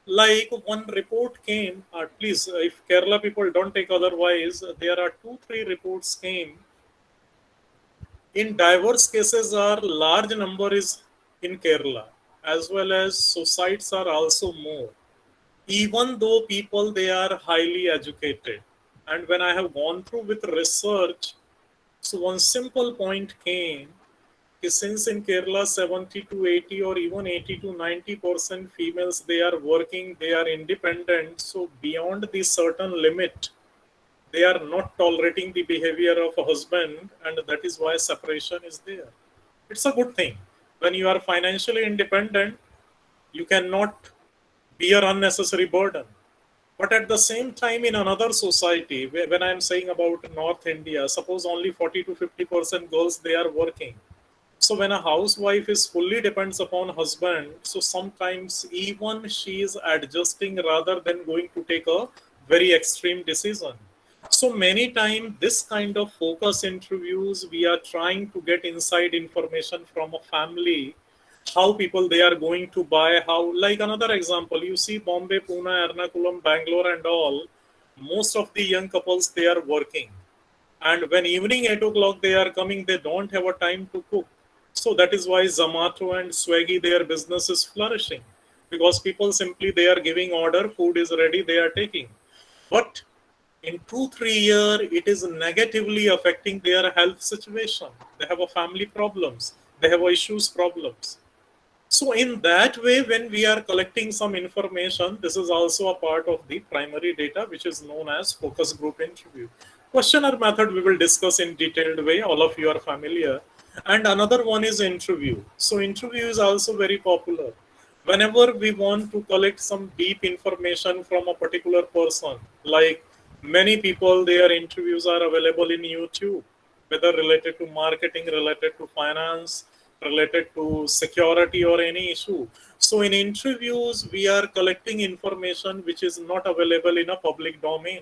Like one report came, please, if Kerala people don't take otherwise, there are 2-3 reports came. In diverse cases, our large number is in Kerala, as well as societies are also more. Even though people they are highly educated, and when I have gone through with research, so one simple point came, since in Kerala 70 to 80 or even 80 to 90% females they are working, they are independent. So beyond the certain limit, they are not tolerating the behavior of a husband, and that is why separation is there. It's a good thing. When you are financially independent, you cannot bear unnecessary burden. But at the same time, in another society, when I'm saying about North India, suppose only 40 to 50% girls they are working. So when a housewife is fully depends upon husband, so sometimes even she is adjusting rather than going to take a very extreme decision. So many times this kind of focus interviews, we are trying to get inside information from a family, how people they are going to buy, how, like another example, you see Bombay, Pune, Ernakulam, Bangalore and all, most of the young couples they are working, and when evening 8 o'clock they are coming, they don't have a time to cook. So that is why Zomato and Swiggy, their business is flourishing, because people simply they are giving order, food is ready, they are taking. But in 2-3 years it is negatively affecting their health situation. They have a family problems, they have issues problems. So in that way, when we are collecting some information, this is also a part of the primary data, which is known as focus group interview. Questionnaire method we will discuss in detailed way. All of you are familiar. And another one is interview. So interview is also very popular. Whenever we want to collect some deep information from a particular person, like many people, their interviews are available in YouTube, whether related to marketing, related to finance, related to security or any issue. So in interviews, we are collecting information which is not available in a public domain.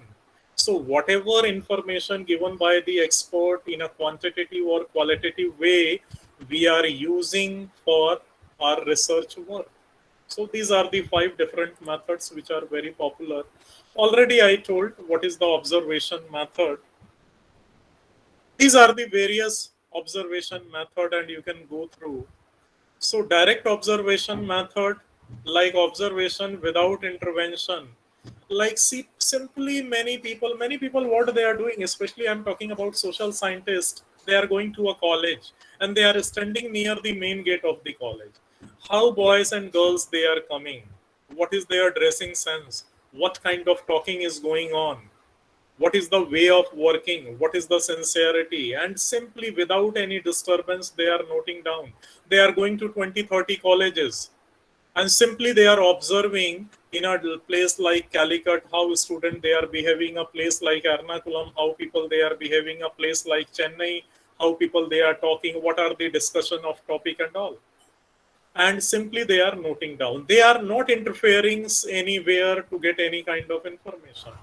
So whatever information given by the expert in a quantitative or qualitative way, we are using for our research work. So these are the 5 different methods which are very popular. Already I told what is the observation method. These are the various observation method and you can go through. So direct observation method, like observation without intervention, like see simply many people what they are doing, especially I'm talking about social scientists, they are going to a college and they are standing near the main gate of the college. How boys and girls they are coming, what is their dressing sense, what kind of talking is going on, what is the way of working, what is the sincerity, and simply without any disturbance they are noting down. They are going to 20-30 colleges and simply they are observing in a place like Calicut how student they are behaving, a place like Ernakulam how people they are behaving, a place like Chennai how people they are talking, what are the discussion of topic and all, and simply they are noting down. They are not interfering anywhere to get any kind of information.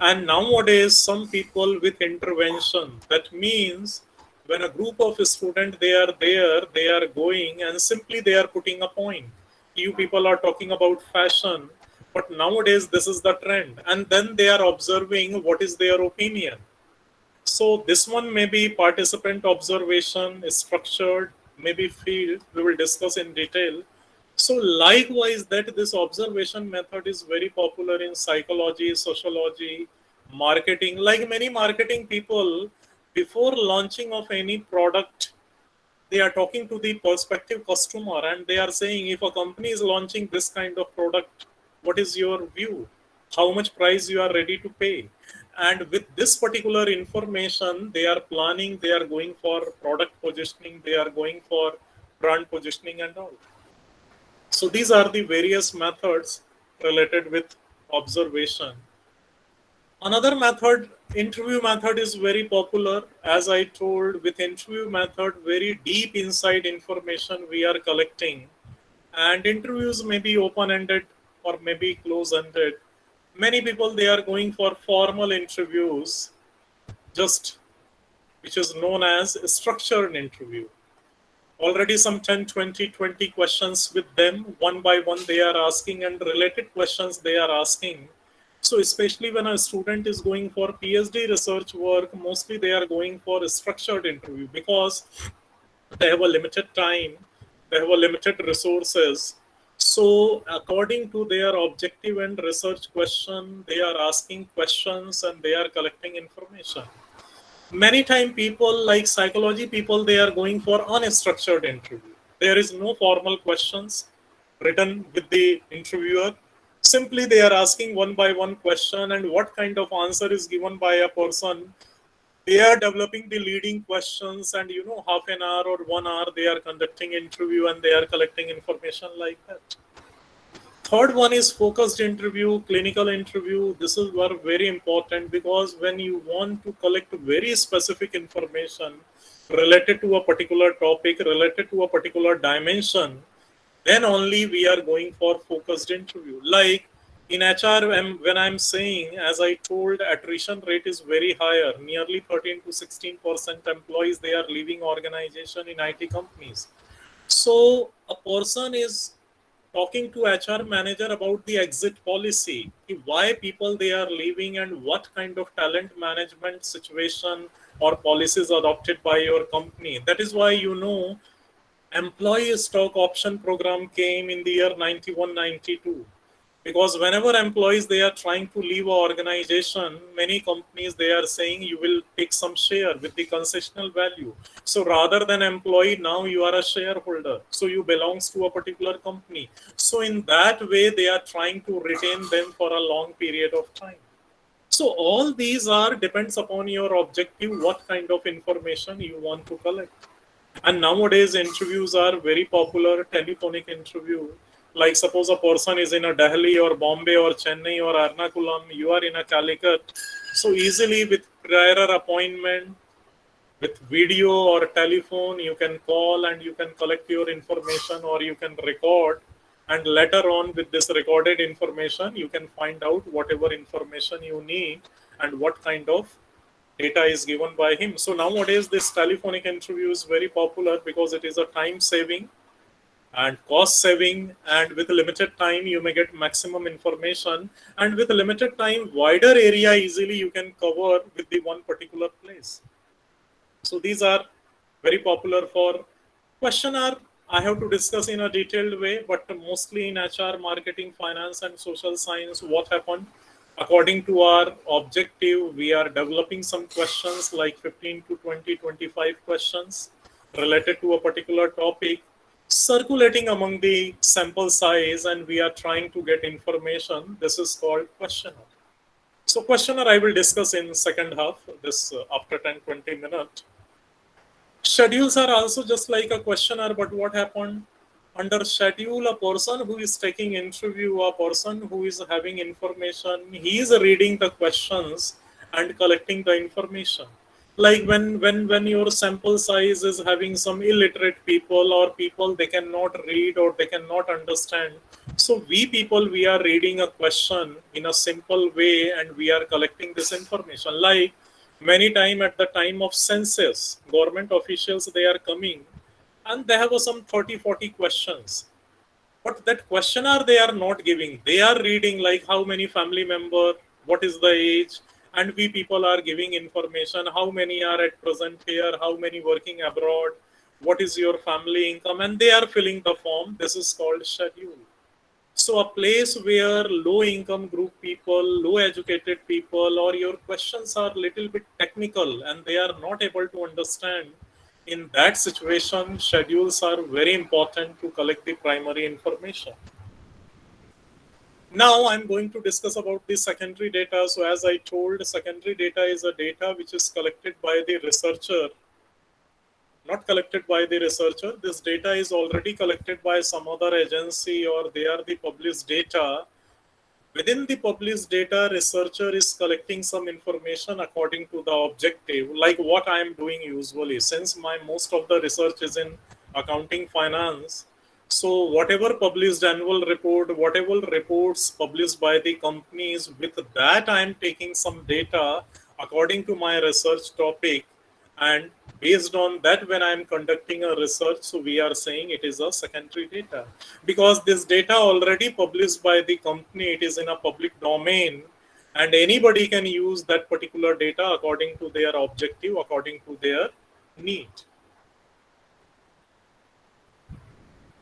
And nowadays, some people with intervention, that means when a group of students they are there, they are going and simply they are putting a point. You people are talking about fashion, but nowadays this is the trend, and then they are observing what is their opinion. So this one may be participant observation, structured, maybe field. We will discuss in detail. So likewise, that this observation method is very popular in psychology, sociology, marketing. Like many marketing people, before launching of any product, they are talking to the prospective customer and they are saying, if a company is launching this kind of product, what is your view, how much price you are ready to pay? And with this particular information they are planning, they are going for product positioning, they are going for brand positioning and all. So these are the various methods related with observation. Another method, interview method, is very popular. As I told, with interview method, very deep inside information we are collecting. And interviews may be open-ended or maybe close-ended. Many people, they are going for formal interviews, just which is known as a structured interview. Already some 10, 20, 20 questions with them. One by one they are asking and related questions they are asking. So especially when a student is going for PhD research work, mostly they are going for a structured interview because they have a limited time, they have a limited resources. So according to their objective and research question, they are asking questions and they are collecting information. Many time people like psychology people, they are going for unstructured interview. There is no formal questions written with the interviewer. Simply they are asking one by one question, and what kind of answer is given by a person, they are developing the leading questions, and half an hour or 1 hour they are conducting interview and they are collecting information like that. Third one is focused interview, clinical interview. This is very important because when you want to collect very specific information related to a particular topic, related to a particular dimension, then only we are going for focused interview. Like in HR, when I'm saying, as I told, attrition rate is very higher. Nearly 13 to 16% employees, they are leaving organization in IT companies. So a person is talking to HR manager about the exit policy, why people they are leaving and what kind of talent management situation or policies adopted by your company. That is why employee stock option program came in the year 91, 92. Because whenever employees, they are trying to leave an organization, many companies, they are saying you will take some share with the concessional value. So rather than employee, now you are a shareholder. So you belongs to a particular company. So in that way, they are trying to retain them for a long period of time. So all these are depends upon your objective, what kind of information you want to collect. And nowadays interviews are very popular, telephonic interview. Like suppose a person is in a Delhi or Bombay or Chennai or Ernakulam, you are in a Calicut. So easily with prior appointment, with video or telephone, you can call and you can collect your information or you can record. And later on with this recorded information, you can find out whatever information you need and what kind of data is given by him. So nowadays this telephonic interview is very popular because it is a time saving and cost saving, and with limited time you may get maximum information, and with limited time wider area easily you can cover with the one particular place. So these are very popular for questionnaire. I have to discuss in a detailed way, but mostly in HR, marketing, finance, and social science, what happened? According to our objective, we are developing some questions like 15 to 20, 25 questions related to a particular topic, circulating among the sample size, and we are trying to get information. This is called questionnaire. So questionnaire I will discuss in second half, this after 10-20 minutes. Schedules are also just like a questionnaire, but what happened? Under schedule, a person who is taking interview, a person who is having information, he is reading the questions and collecting the information. Like when your sample size is having some illiterate people or people they cannot read or they cannot understand. So we people, we are reading a question in a simple way and we are collecting this information. Like many time at the time of census, government officials, they are coming and they have some 30-40 questions, but that questionnaire they are not giving. They are reading like how many family member, what is the age, and we people are giving information, how many are at present here, how many working abroad, what is your family income, and they are filling the form. This is called schedule. So a place where low income group people, low educated people, or your questions are little bit technical and they are not able to understand, in that situation, schedules are very important to collect the primary information. Now I'm going to discuss about the secondary data. So as I told, secondary data is a data which is collected by the researcher, not collected by the researcher. This data is already collected by some other agency or they are the published data. Within the published data, researcher is collecting some information according to the objective, like what I am doing usually. Since my most of the research is in accounting finance, so whatever published annual report, whatever reports published by the companies, with that I am taking some data according to my research topic, and based on that when I am conducting a research, so we are saying it is a secondary data because this data already published by the company, it is in a public domain and anybody can use that particular data according to their objective, according to their need.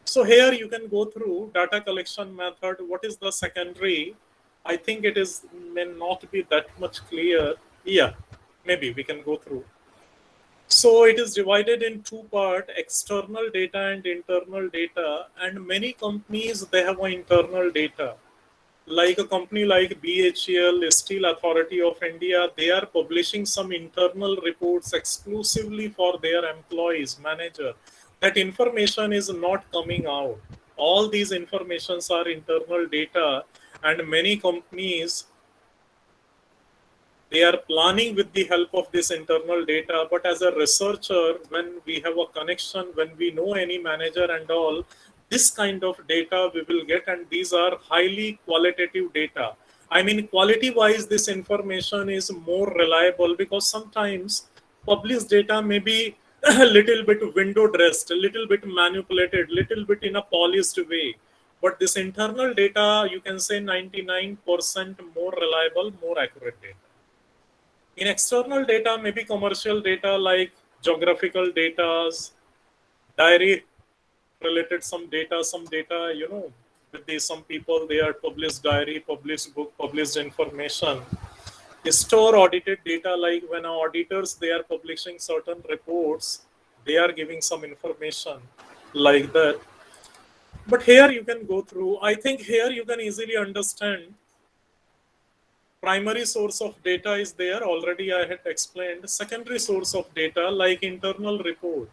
So here you can go through data collection method. What is the secondary? I think it is may not be that much clear. Yeah, maybe we can go through. So it is divided in two parts, external data and internal data. And many companies, they have an internal data. Like a company like BHEL, Steel Authority of India, they are publishing some internal reports exclusively for their employees, manager. That information is not coming out. All these informations are internal data, and many companies, they are planning with the help of this internal data. But as a researcher, when we have a connection, when we know any manager and all, this kind of data we will get, and these are highly qualitative data. I mean, quality wise, this information is more reliable because sometimes published data may be a little bit window dressed, a little bit manipulated, little bit in a polished way. But this internal data, you can say 99% more reliable, more accurate data. In external data, maybe commercial data like geographical data, diary related some data, with some people, they are published diary, published book, published information. Store audited data, like when our auditors, they are publishing certain reports, they are giving some information like that. But here you can go through, I think here you can easily understand primary source of data is there, already I had explained. Secondary source of data like internal report,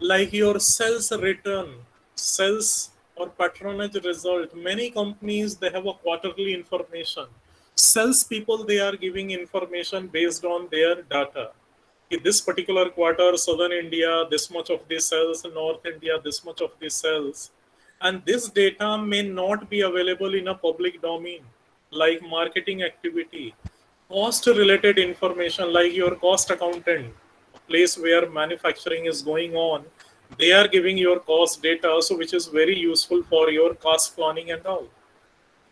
like your sales return, sales or patronage result. Many companies, they have a quarterly information. Sales people, they are giving information based on their data. In this particular quarter, Southern India, this much of the sales, North India, this much of the sales. And this data may not be available in a public domain, like marketing activity, cost related information, like your cost accountant, a place where manufacturing is going on, they are giving your cost data, so which is very useful for your cost planning and all.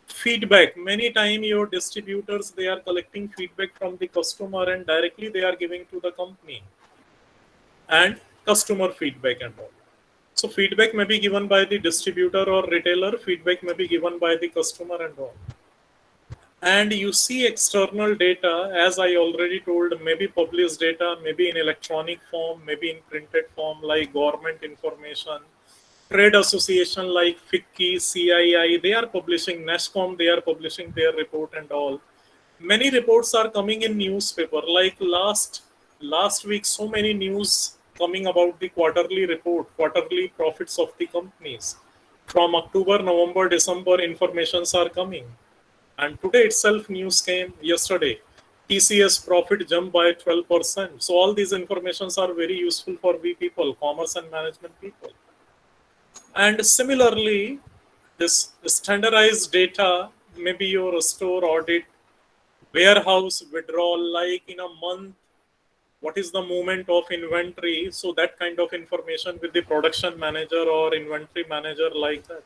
Feedback, many time your distributors, they are collecting feedback from the customer and directly they are giving to the company, and customer feedback and all. So feedback may be given by the distributor or retailer, feedback may be given by the customer and all. And you see external data, as I already told, maybe published data, maybe in electronic form, maybe in printed form, like government information, trade association like FICCI, CII, they are publishing, NASCOM, they are publishing their report and all. Many reports are coming in newspaper, like last week, so many news coming about the quarterly report, quarterly profits of the companies. From October, November, December, informations are coming. And today itself, news came yesterday. TCS profit jumped by 12%. So all these informations are very useful for we people, commerce and management people. And similarly, this standardized data, maybe your store audit, warehouse withdrawal, like in a month, what is the movement of inventory? So that kind of information with the production manager or inventory manager, like that.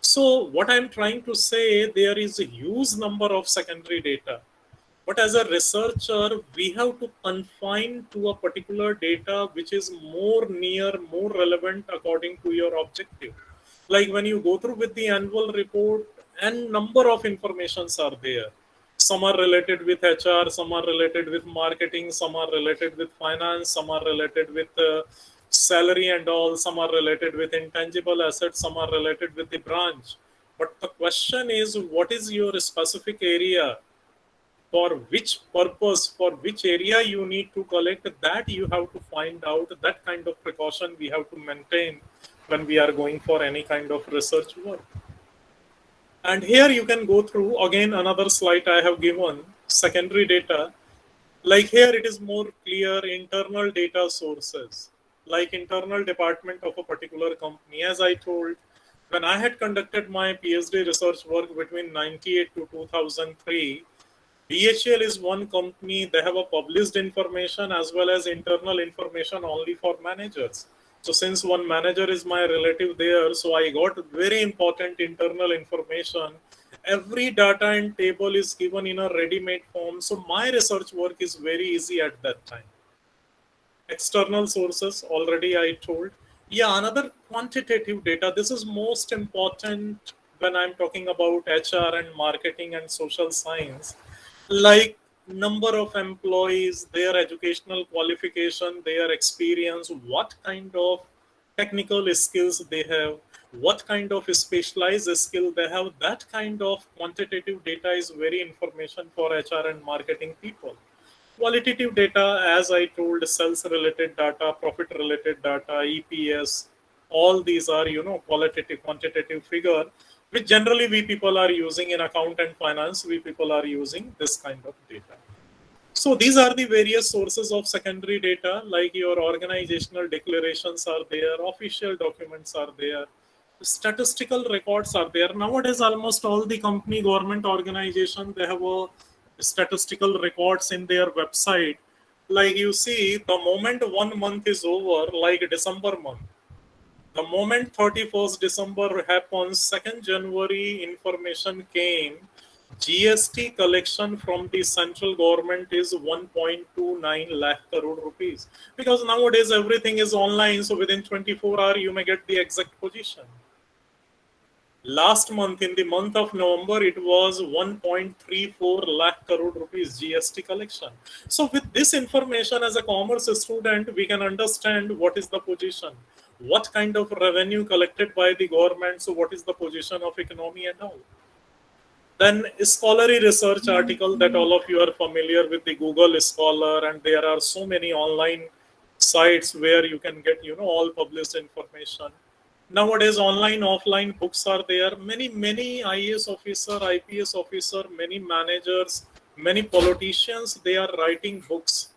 So what I'm trying to say, there is a huge number of secondary data. But as a researcher, we have to confine to a particular data which is more near, more relevant according to your objective. Like when you go through with the annual report, and number of informations are there. Some are related with HR, some are related with marketing, some are related with finance, some are related with salary and all, some are related with intangible assets, some are related with the branch. But the question is, what is your specific area? For which purpose, for which area you need to collect, that you have to find out. That kind of precaution we have to maintain when we are going for any kind of research work. And here you can go through again another slide I have given, secondary data. Like here it is more clear, internal data sources, like internal department of a particular company. As I told, when I had conducted my PhD research work between 98 to 2003, BHL is one company, they have a published information as well as internal information only for managers. So since one manager is my relative there, so I got very important internal information. Every data and table is given in a ready-made form. So my research work is very easy at that time. External sources, already I told. Yeah, another quantitative data. This is most important when I'm talking about HR and marketing and social science. Like number of employees, their educational qualification, their experience, what kind of technical skills they have, what kind of specialized skill they have. That kind of quantitative data is very information for HR and marketing people. Qualitative data, as I told, sales related data, profit related data, EPS, all these are, qualitative, quantitative figure, which generally we people are using in account and finance. We people are using this kind of data. So these are the various sources of secondary data, like your organizational declarations are there, official documents are there, statistical records are there. Nowadays, almost all the company, government organization, they have a statistical records in their website. Like you see, the moment 1 month is over, like December month, the moment 31st December happens, 2nd January information came, GST collection from the central government is 1.29 lakh crore rupees. Because nowadays everything is online, so within 24 hours you may get the exact position. Last month, in the month of November, it was 1.34 lakh crore rupees GST collection. So with this information as a commerce student, we can understand what is the position, what kind of revenue collected by the government, so what is the position of economy and all. Then a scholarly research article that all of you are familiar with, the Google Scholar, and there are so many online sites where you can get, all published information. Nowadays, online, offline books are there. Many IAS officer, IPS officer, many managers, many politicians, they are writing books.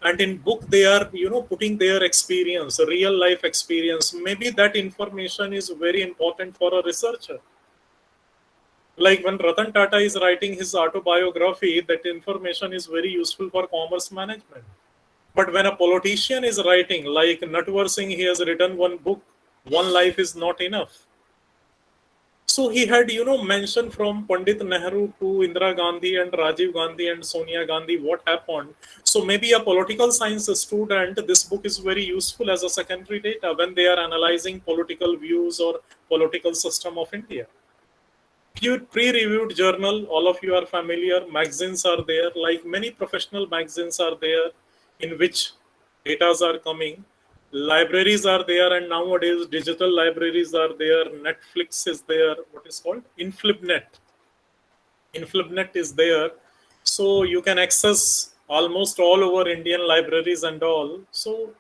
And in book, they are, putting their experience, real life experience. Maybe that information is very important for a researcher. Like when Ratan Tata is writing his autobiography, that information is very useful for commerce management. But when a politician is writing, like Natwar Singh, he has written one book, One Life is Not Enough. So he had, mentioned from Pandit Nehru to Indira Gandhi and Rajiv Gandhi and Sonia Gandhi what happened. So maybe a political science student, this book is very useful as a secondary data when they are analyzing political views or political system of India. Pre-reviewed journal, all of you are familiar. Magazines are there, like many professional magazines are there in which data are coming. Libraries are there, and nowadays digital libraries are there. Netflix is there. What is called Inflibnet. Inflibnet is there, so you can access almost all over Indian libraries and all. So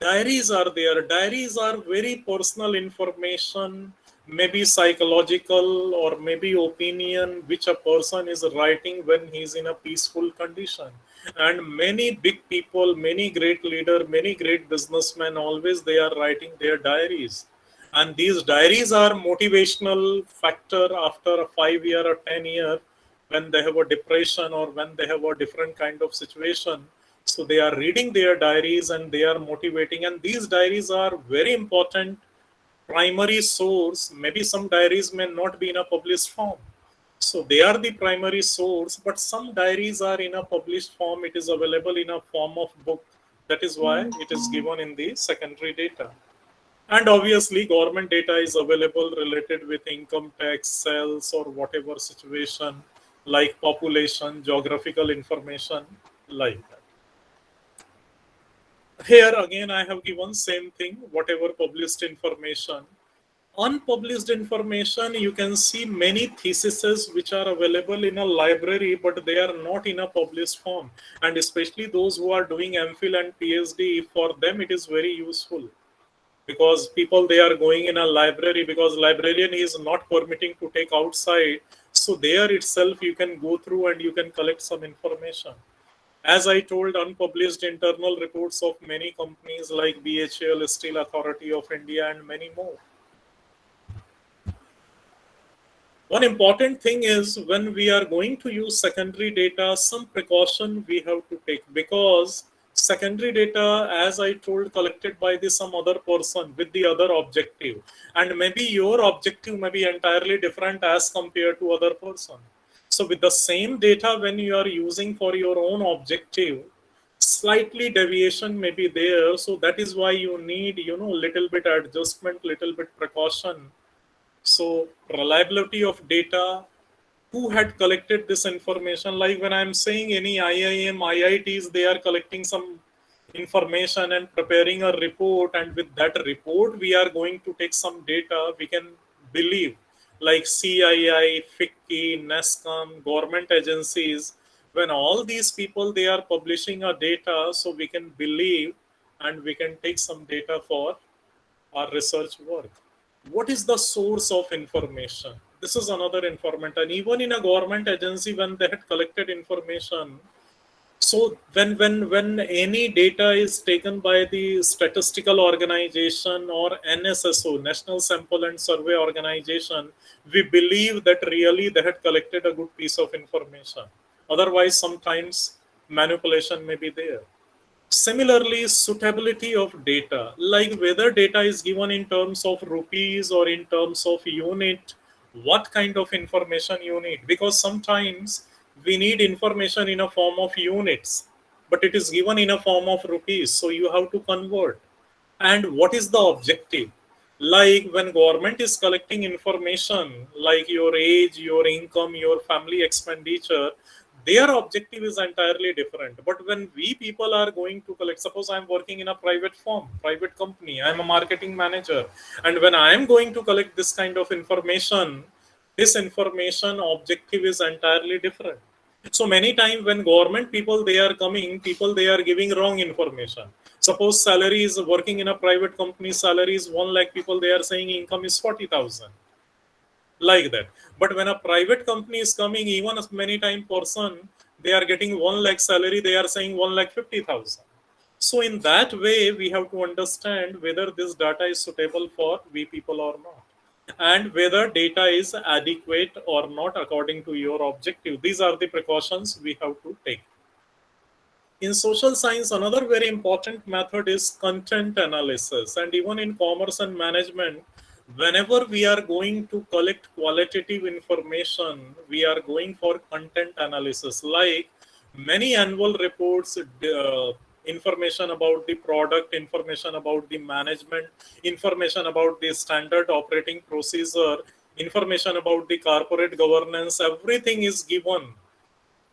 diaries are there. Diaries are very personal information, maybe psychological or maybe opinion, which a person is writing when he's in a peaceful condition. And many big people, many great leaders, many great businessmen, always they are writing their diaries. And these diaries are motivational factor after a 5 year or 10 year, when they have a depression or when they have a different kind of situation. So they are reading their diaries and they are motivating, and these diaries are very important primary source. Maybe some diaries may not be in a published form, so they are the primary source, but some diaries are in a published form. It is available in a form of book. That is why it is given in the secondary data. And obviously government data is available related with income tax, sales, or whatever situation, like population, geographical information, like that. Here again, I have given same thing, whatever published information. Unpublished information, you can see many theses which are available in a library, but they are not in a published form. And especially those who are doing MPhil and PhD, for them it is very useful. Because people, they are going in a library, because librarian is not permitting to take outside. So there itself you can go through and you can collect some information. As I told, unpublished internal reports of many companies like BHEL, Steel Authority of India, and many more. One important thing is when we are going to use secondary data, some precaution we have to take, because secondary data, as I told, collected by some other person with the other objective, and maybe your objective may be entirely different as compared to other person. So with the same data, when you are using for your own objective, slightly deviation may be there. So that is why you need, little bit adjustment, little bit precaution. So reliability of data, who had collected this information? Like when I'm saying any IIM, IITs, they are collecting some information and preparing a report, and with that report we are going to take some data we can believe, like CII, FICCI, NESCOM, government agencies. When all these people, they are publishing a data, so we can believe and we can take some data for our research work. What is the source of information? This is another informant. And even in a government agency, when they had collected information, so when any data is taken by the statistical organization or NSSO, National Sample and Survey Organization, we believe that really they had collected a good piece of information. Otherwise, sometimes manipulation may be there. Similarly, suitability of data, like whether data is given in terms of rupees or in terms of unit, what kind of information you need. Because sometimes we need information in a form of units, but it is given in a form of rupees. So you have to convert. And what is the objective? Like when government is collecting information like your age, your income, your family expenditure, their objective is entirely different. But when we people are going to collect, suppose I'm working in a private firm, private company, I'm a marketing manager, and when I am going to collect this kind of information, this information objective is entirely different. So many times when government people they are coming, people they are giving wrong information. Suppose salary is working in a private company, salary is 1 lakh, people they are saying income is 40,000, like that. But when a private company is coming, even as many time person they are getting 1 lakh salary, they are saying 1 lakh 50,000. So in that way, we have to understand whether this data is suitable for we people or not, and whether data is adequate or not according to your objective. These are the precautions we have to take. In social science, another very important method is content analysis. And even in commerce and management, whenever we are going to collect qualitative information, we are going for content analysis. Like many annual reports, information about the product, information about the management, information about the standard operating procedure, information about the corporate governance, everything is given.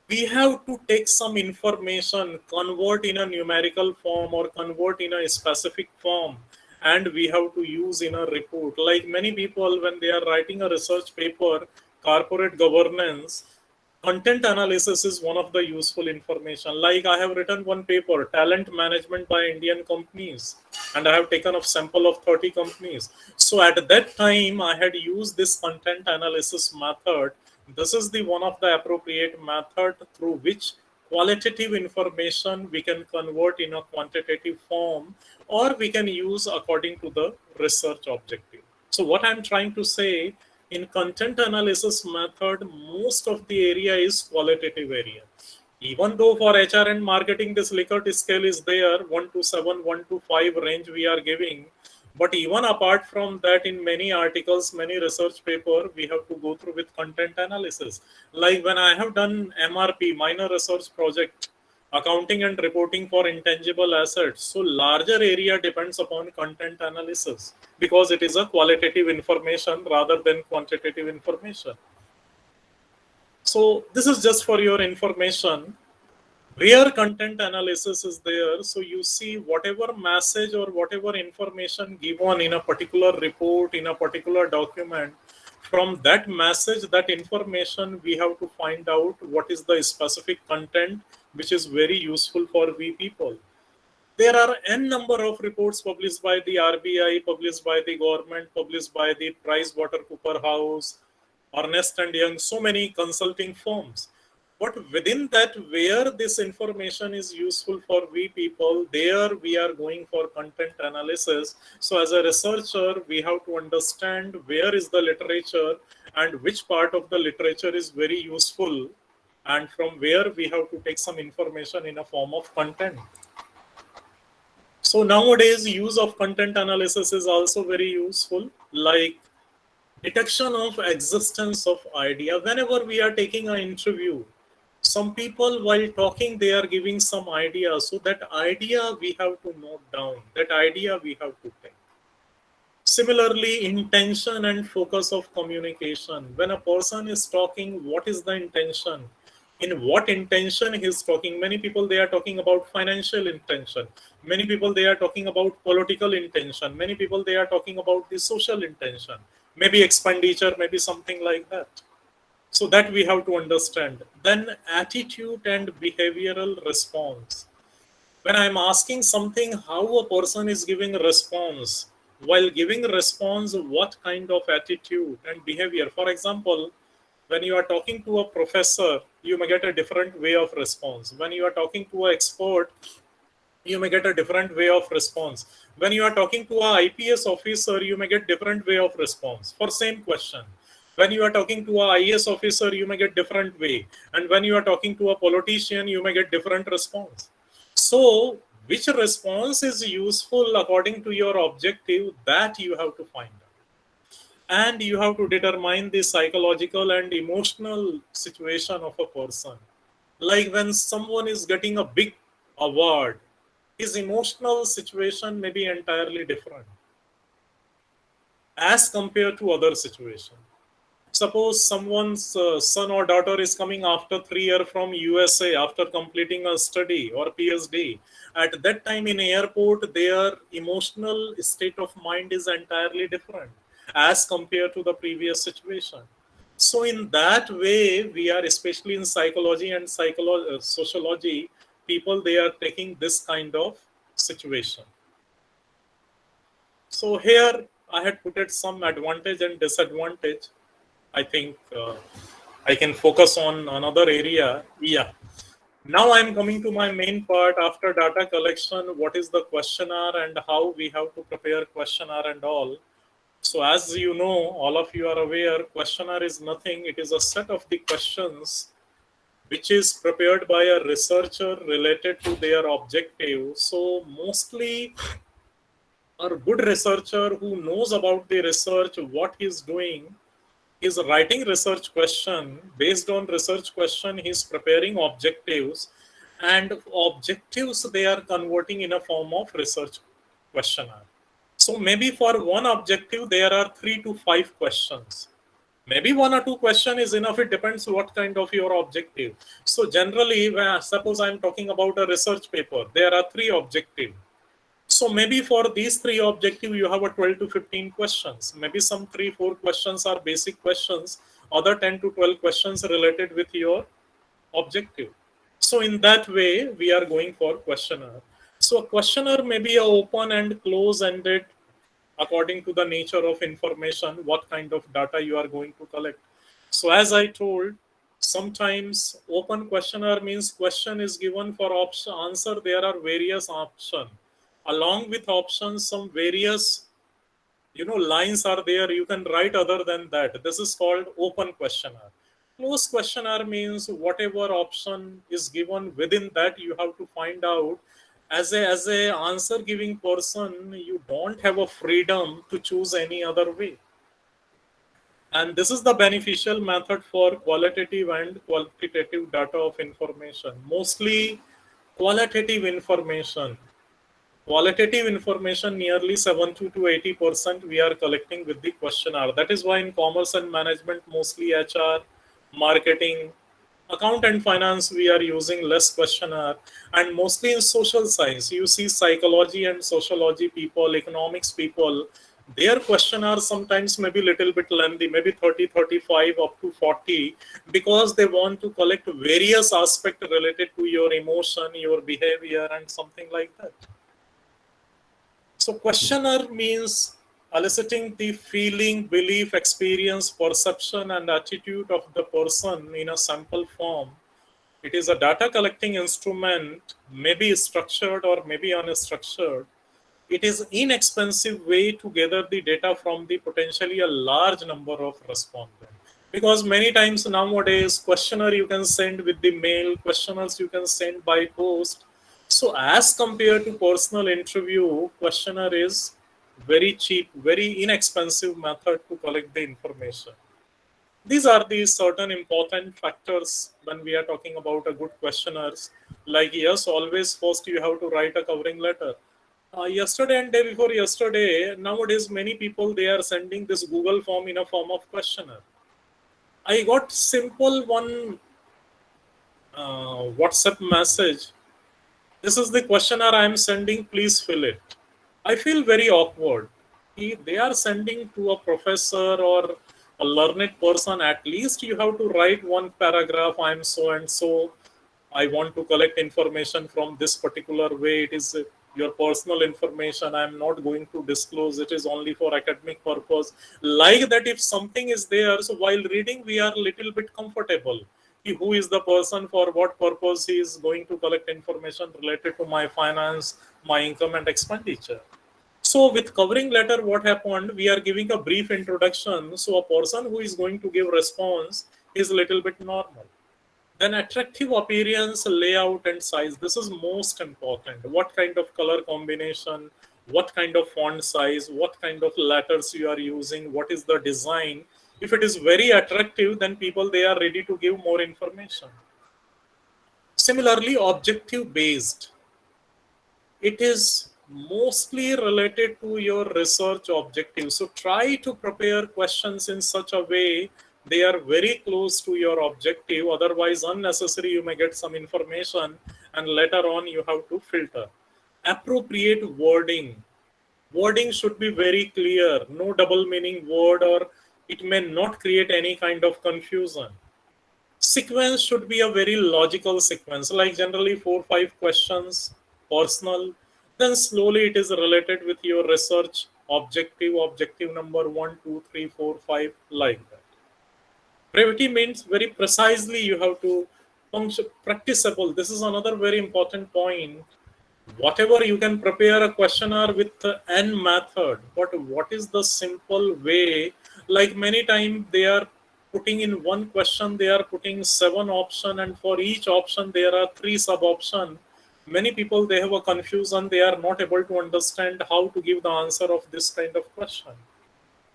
We have to take some information, convert in a numerical form or convert in a specific form, and we have to use in a report. Like many people, when they are writing a research paper, corporate governance, content analysis is one of the useful information. Like I have written one paper, talent management by Indian companies, and I have taken a sample of 30 companies. So at that time, I had used this content analysis method. This is the one of the appropriate method through which qualitative information we can convert in a quantitative form, or we can use according to the research objective. So what I'm trying to say, in content analysis method, most of the area is qualitative area. Even though for HR and marketing, this Likert scale is there, 1 to 7, 1 to 5 range we are giving. But even apart from that, in many articles, many research paper, we have to go through with content analysis. Like when I have done MRP, minor research project, accounting and reporting for intangible assets. So larger area depends upon content analysis because it is a qualitative information rather than quantitative information. So this is just for your information. Where content analysis is there, so you see whatever message or whatever information given in a particular report, in a particular document, from that message, that information, we have to find out what is the specific content which is very useful for we people. There are n number of reports published by the RBI, published by the government, published by the PricewaterhouseCoopers, Ernst and Young, so many consulting firms. But within that, where this information is useful for we people, there we are going for content analysis. So as a researcher, we have to understand where is the literature and which part of the literature is very useful, and from where we have to take some information in a form of content. So nowadays, use of content analysis is also very useful, like detection of existence of idea. Whenever we are taking an interview, some people while talking, they are giving some idea. So that idea we have to note down, that idea we have to take. Similarly, intention and focus of communication. When a person is talking, what is the intention? In what intention he is talking? Many people, they are talking about financial intention. Many people, they are talking about political intention. Many people, they are talking about the social intention. Maybe expenditure, maybe something like that. So that we have to understand. Then attitude and behavioral response. When I'm asking something, how a person is giving a response, while giving a response, what kind of attitude and behavior? For example, when you are talking to a professor, you may get a different way of response. When you are talking to an expert, you may get a different way of response. When you are talking to a IPS officer, you may get different way of response for same question. When you are talking to a IS officer, you may get different way. And when you are talking to a politician, you may get different response. So which response is useful according to your objective, that you have to find out. And you have to determine the psychological and emotional situation of a person. Like when someone is getting a big award, his emotional situation may be entirely different. as compared to other situations. Suppose someone's son or daughter is coming after 3 years from USA after completing a study or PhD. At that time in airport, their emotional state of mind is entirely different as compared to the previous situation. So in that way, we are, especially in psychology and sociology, people, they are taking this kind of situation. So here I had put it some advantage and disadvantage. I think I can focus on another area. Yeah. Now I'm coming to my main part after data collection. What is the questionnaire and how we have to prepare questionnaire and all. So as you know, all of you are aware, questionnaire is nothing. It is a set of the questions which is prepared by a researcher related to their objective. So mostly a good researcher who knows about the research, what he's doing, is writing research question. Based on research question, he's preparing objectives, and objectives they are converting in a form of research questionnaire. So maybe for one objective there are 3 to 5 questions. Maybe 1 or 2 questions is enough. It depends what kind of your objective. So generally, suppose I'm talking about a research paper, there are 3 objectives. So maybe for these 3 objectives, you have a 12 to 15 questions. Maybe some 3, 4 questions are basic questions. Other 10 to 12 questions related with your objective. So in that way, we are going for questionnaire. So a questionnaire may be a open and close-ended according to the nature of information, what kind of data you are going to collect. So as I told, sometimes open questionnaire means question is given for option answer. There are various options. Along with options, some various lines are there. You can write other than that. This is called open questionnaire. Closed questionnaire means whatever option is given within that you have to find out. As a answer giving person, you don't have a freedom to choose any other way. And this is the beneficial method for qualitative and quantitative data of information. Mostly qualitative information. Qualitative information, nearly 70 to 80% we are collecting with the questionnaire. That is why in commerce and management, mostly HR, marketing, account and finance, we are using less questionnaire. And mostly in social science, you see psychology and sociology people, economics people, their questionnaire sometimes maybe little bit lengthy, maybe 30, 35 up to 40, because they want to collect various aspects related to your emotion, your behavior, and something like that. So questionnaire means eliciting the feeling, belief, experience, perception, and attitude of the person in a sample form. It is a data collecting instrument, maybe structured or maybe unstructured. It is inexpensive way to gather the data from the potentially a large number of respondents. Because many times nowadays, questionnaire you can send with the mail, questionnaires you can send by post. So as compared to personal interview, questionnaire is very cheap, very inexpensive method to collect the information. These are the certain important factors when we are talking about a good questionnaires. Like yes, always first you have to write a covering letter. Yesterday and day before yesterday, nowadays many people they are sending this Google form in a form of questionnaire. I got simple one WhatsApp message. This is the questionnaire I am sending. Please fill it. I feel very awkward. They are sending to a professor or a learned person. At least you have to write one paragraph. I am so and so. I want to collect information from this particular way. It is your personal information. I am not going to disclose. It is only for academic purpose. Like that, if something is there, so while reading, we are little bit comfortable. Who is the person, for what purpose he is going to collect information related to my finance, my income and expenditure. So with covering letter, what happened? We are giving a brief introduction. So a person who is going to give response is a little bit normal. Then attractive appearance, layout and size. This is most important. What kind of color combination, what kind of font size, what kind of letters you are using, what is the design. If it is very attractive, then people, they are ready to give more information. Similarly, objective based. It is mostly related to your research objectives. So try to prepare questions in such a way they are very close to your objective. Otherwise, unnecessary, you may get some information and later on you have to filter. Appropriate wording. Wording should be very clear, no double meaning word, or it may not create any kind of confusion. Sequence should be a very logical sequence, like generally 4-5 questions, personal, then slowly it is related with your research objective number 1, 2, 3, 4, 5, like that. Brevity means very precisely you have to function practicable. This is another very important point. Whatever you can prepare a questionnaire with the n method, but what is the simple way? Like many times they are putting in one question, they are putting 7 options, and for each option there are 3 sub options. Many people, they have a confusion, they are not able to understand how to give the answer of this kind of question.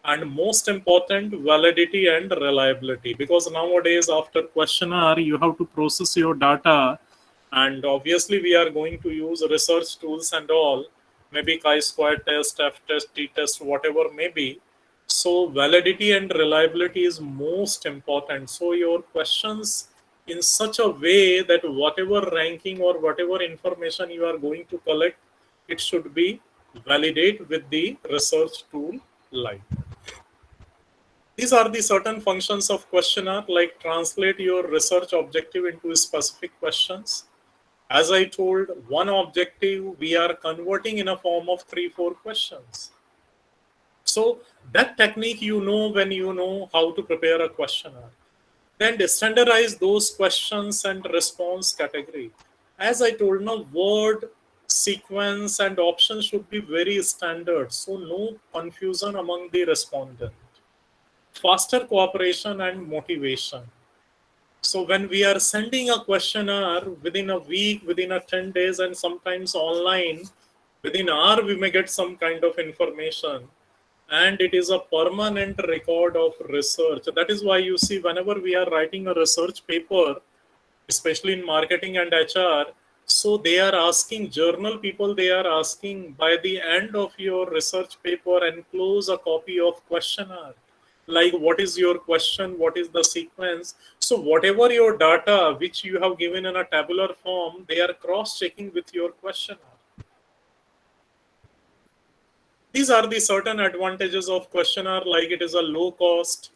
And most important, validity and reliability, because nowadays after questionnaire you have to process your data, and obviously we are going to use research tools and all, maybe chi-square test, f test, t test, whatever may be. So validity and reliability is most important. So your questions in such a way that whatever ranking or whatever information you are going to collect, it should be validate with the research tool like. These are the certain functions of questionnaire, like translate your research objective into specific questions. As I told, one objective we are converting in a form of 3-4 questions. So that technique you know when you know how to prepare a questionnaire. Then standardize those questions and response category. As I told, no word, sequence, and options should be very standard, so no confusion among the respondent. Faster cooperation and motivation. So when we are sending a questionnaire within a week, within a 10 days, and sometimes online, within an hour we may get some kind of information, and it is a permanent record of research. That is why you see whenever we are writing a research paper, especially in marketing and HR, so they are asking journal people, they are asking by the end of your research paper enclose a copy of questionnaire, like what is your question, what is the sequence. So whatever your data which you have given in a tabular form, they are cross checking with your questionnaire. These are the certain advantages of questionnaire, like it is a low cost,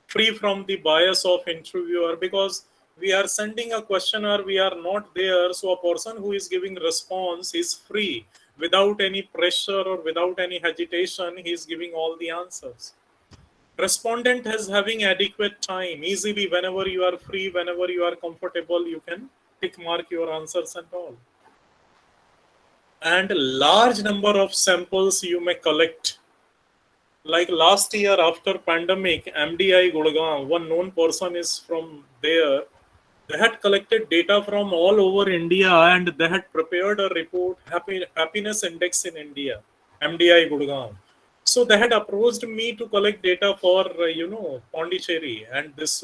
free from the bias of interviewer, because we are sending a questionnaire, we are not there, so a person who is giving response is free, without any pressure or without any hesitation, he is giving all the answers. Respondent is having adequate time, easily whenever you are free, whenever you are comfortable, you can tick mark your answers and all. And large number of samples you may collect. Like last year after pandemic, MDI Gurgaon, one known person is from there. They had collected data from all over India and they had prepared a report, Happiness Index in India, MDI Gurgaon. So they had approached me to collect data for, Pondicherry and this,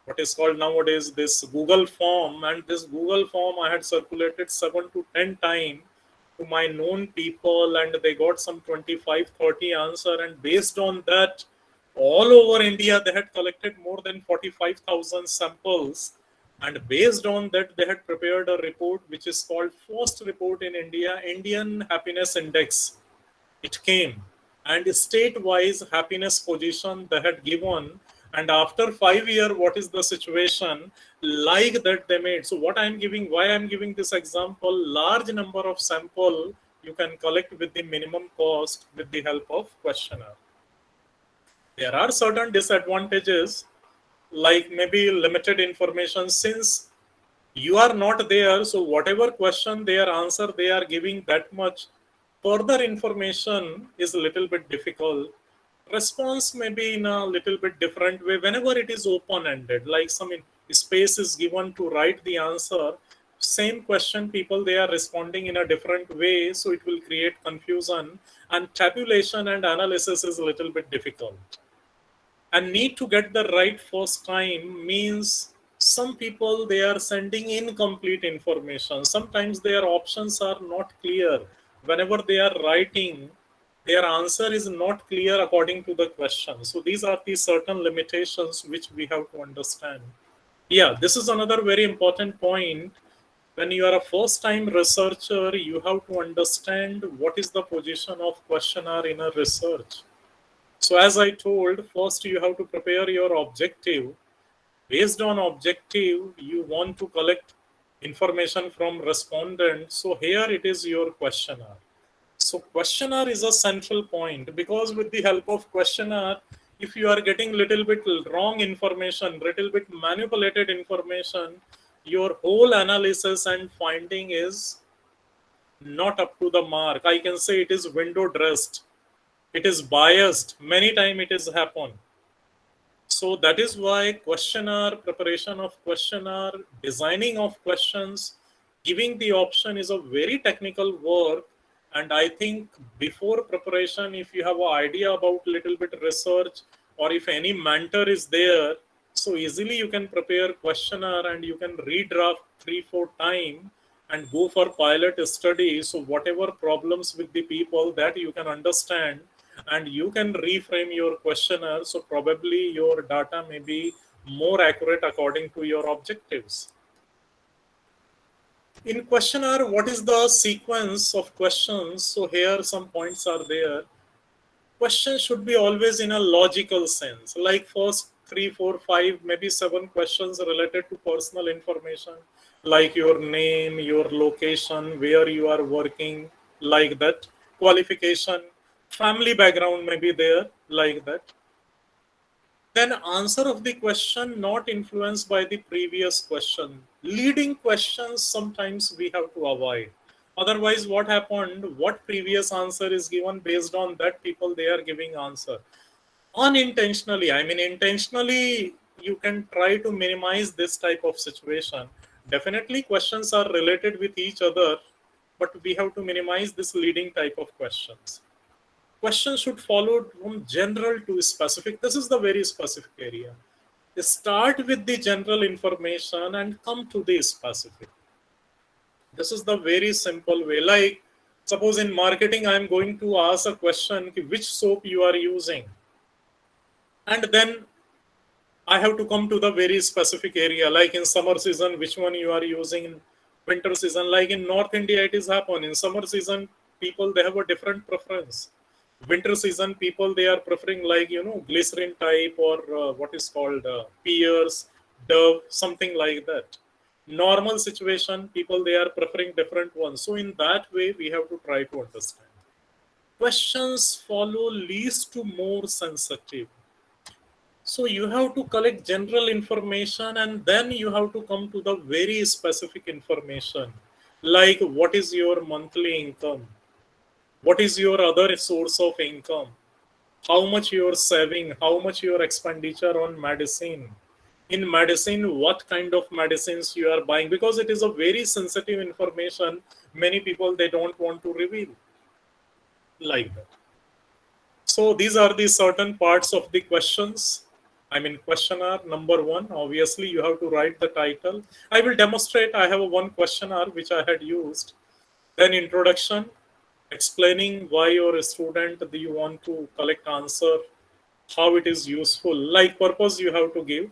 what is called nowadays this Google form. And this Google form I had circulated 7 to 10 times to my known people, and they got some 25-30 answer, and based on that, all over India they had collected more than 45,000 samples, and based on that they had prepared a report which is called first report in India, Indian Happiness Index. It came, and state-wise happiness position they had given, and after 5 years what is the situation, like that they made. So what I'm giving, why I'm giving this example, large number of sample you can collect with the minimum cost with the help of questionnaire. There are certain disadvantages, like maybe limited information, since you are not there, so whatever question they are answer they are giving, that much further information is a little bit difficult. Response may be in a little bit different way whenever it is open ended, like some space is given to write the answer, same question people they are responding in a different way, so it will create confusion, and tabulation and analysis is a little bit difficult. And need to get the right first time means some people they are sending incomplete information, sometimes their options are not clear, whenever they are writing, their answer is not clear according to the question. So these are the certain limitations which we have to understand. Yeah, this is another very important point. When you are a first time researcher, you have to understand what is the position of questionnaire in a research. So as I told, first you have to prepare your objective. Based on objective, you want to collect information from respondents. So here it is your questionnaire. So questionnaire is a central point, because with the help of questionnaire, if you are getting little bit wrong information, little bit manipulated information, your whole analysis and finding is not up to the mark. I can say it is window dressed. It is biased. Many times it is happen. So that is why questionnaire, preparation of questionnaire, designing of questions, giving the option is a very technical work. And I think before preparation, if you have an idea about little bit research, or if any mentor is there, so easily you can prepare questionnaire and you can redraft 3-4 times and go for pilot study. So whatever problems with the people that you can understand, and you can reframe your questionnaire, so probably your data may be more accurate according to your objectives. In questionnaire, what is the sequence of questions? So here some points are there. Questions should be always in a logical sense, like first 3, 4, 5, maybe 7 questions related to personal information, like your name, your location, where you are working, like that, qualification, family background may be there, like that. Then answer of the question not influenced by the previous question. Leading questions sometimes we have to avoid. Otherwise, what happened? What previous answer is given, based on that people they are giving answer. Unintentionally, I mean intentionally, you can try to minimize this type of situation. Definitely questions are related with each other, but we have to minimize this leading type of questions. Questions should follow from general to specific. This is the very specific area. They start with the general information and come to the specific. This is the very simple way. Like, suppose in marketing, I'm going to ask a question, which soap you are using? And then I have to come to the very specific area, like in summer season, which one you are using, in winter season. Like in North India, it is happen. In summer season, people, they have a different preference. Winter season, people, they are preferring, like, glycerin type, or what is called Pears, Dove, something like that. Normal situation, people, they are preferring different ones. So in that way, we have to try to understand. Questions follow least to more sensitive. So you have to collect general information, and then you have to come to the very specific information, like what is your monthly income, what is your other source of income, how much you are saving, how much your expenditure on medicine. In medicine, what kind of medicines you are buying, because it is a very sensitive information. Many people, they don't want to reveal, like that. So these are the certain parts of the questions. I mean, questionnaire number 1, obviously you have to write the title. I will demonstrate. I have a one questionnaire which I had used. Then introduction, explaining why you're a student, do you want to collect answer, how it is useful, like purpose you have to give.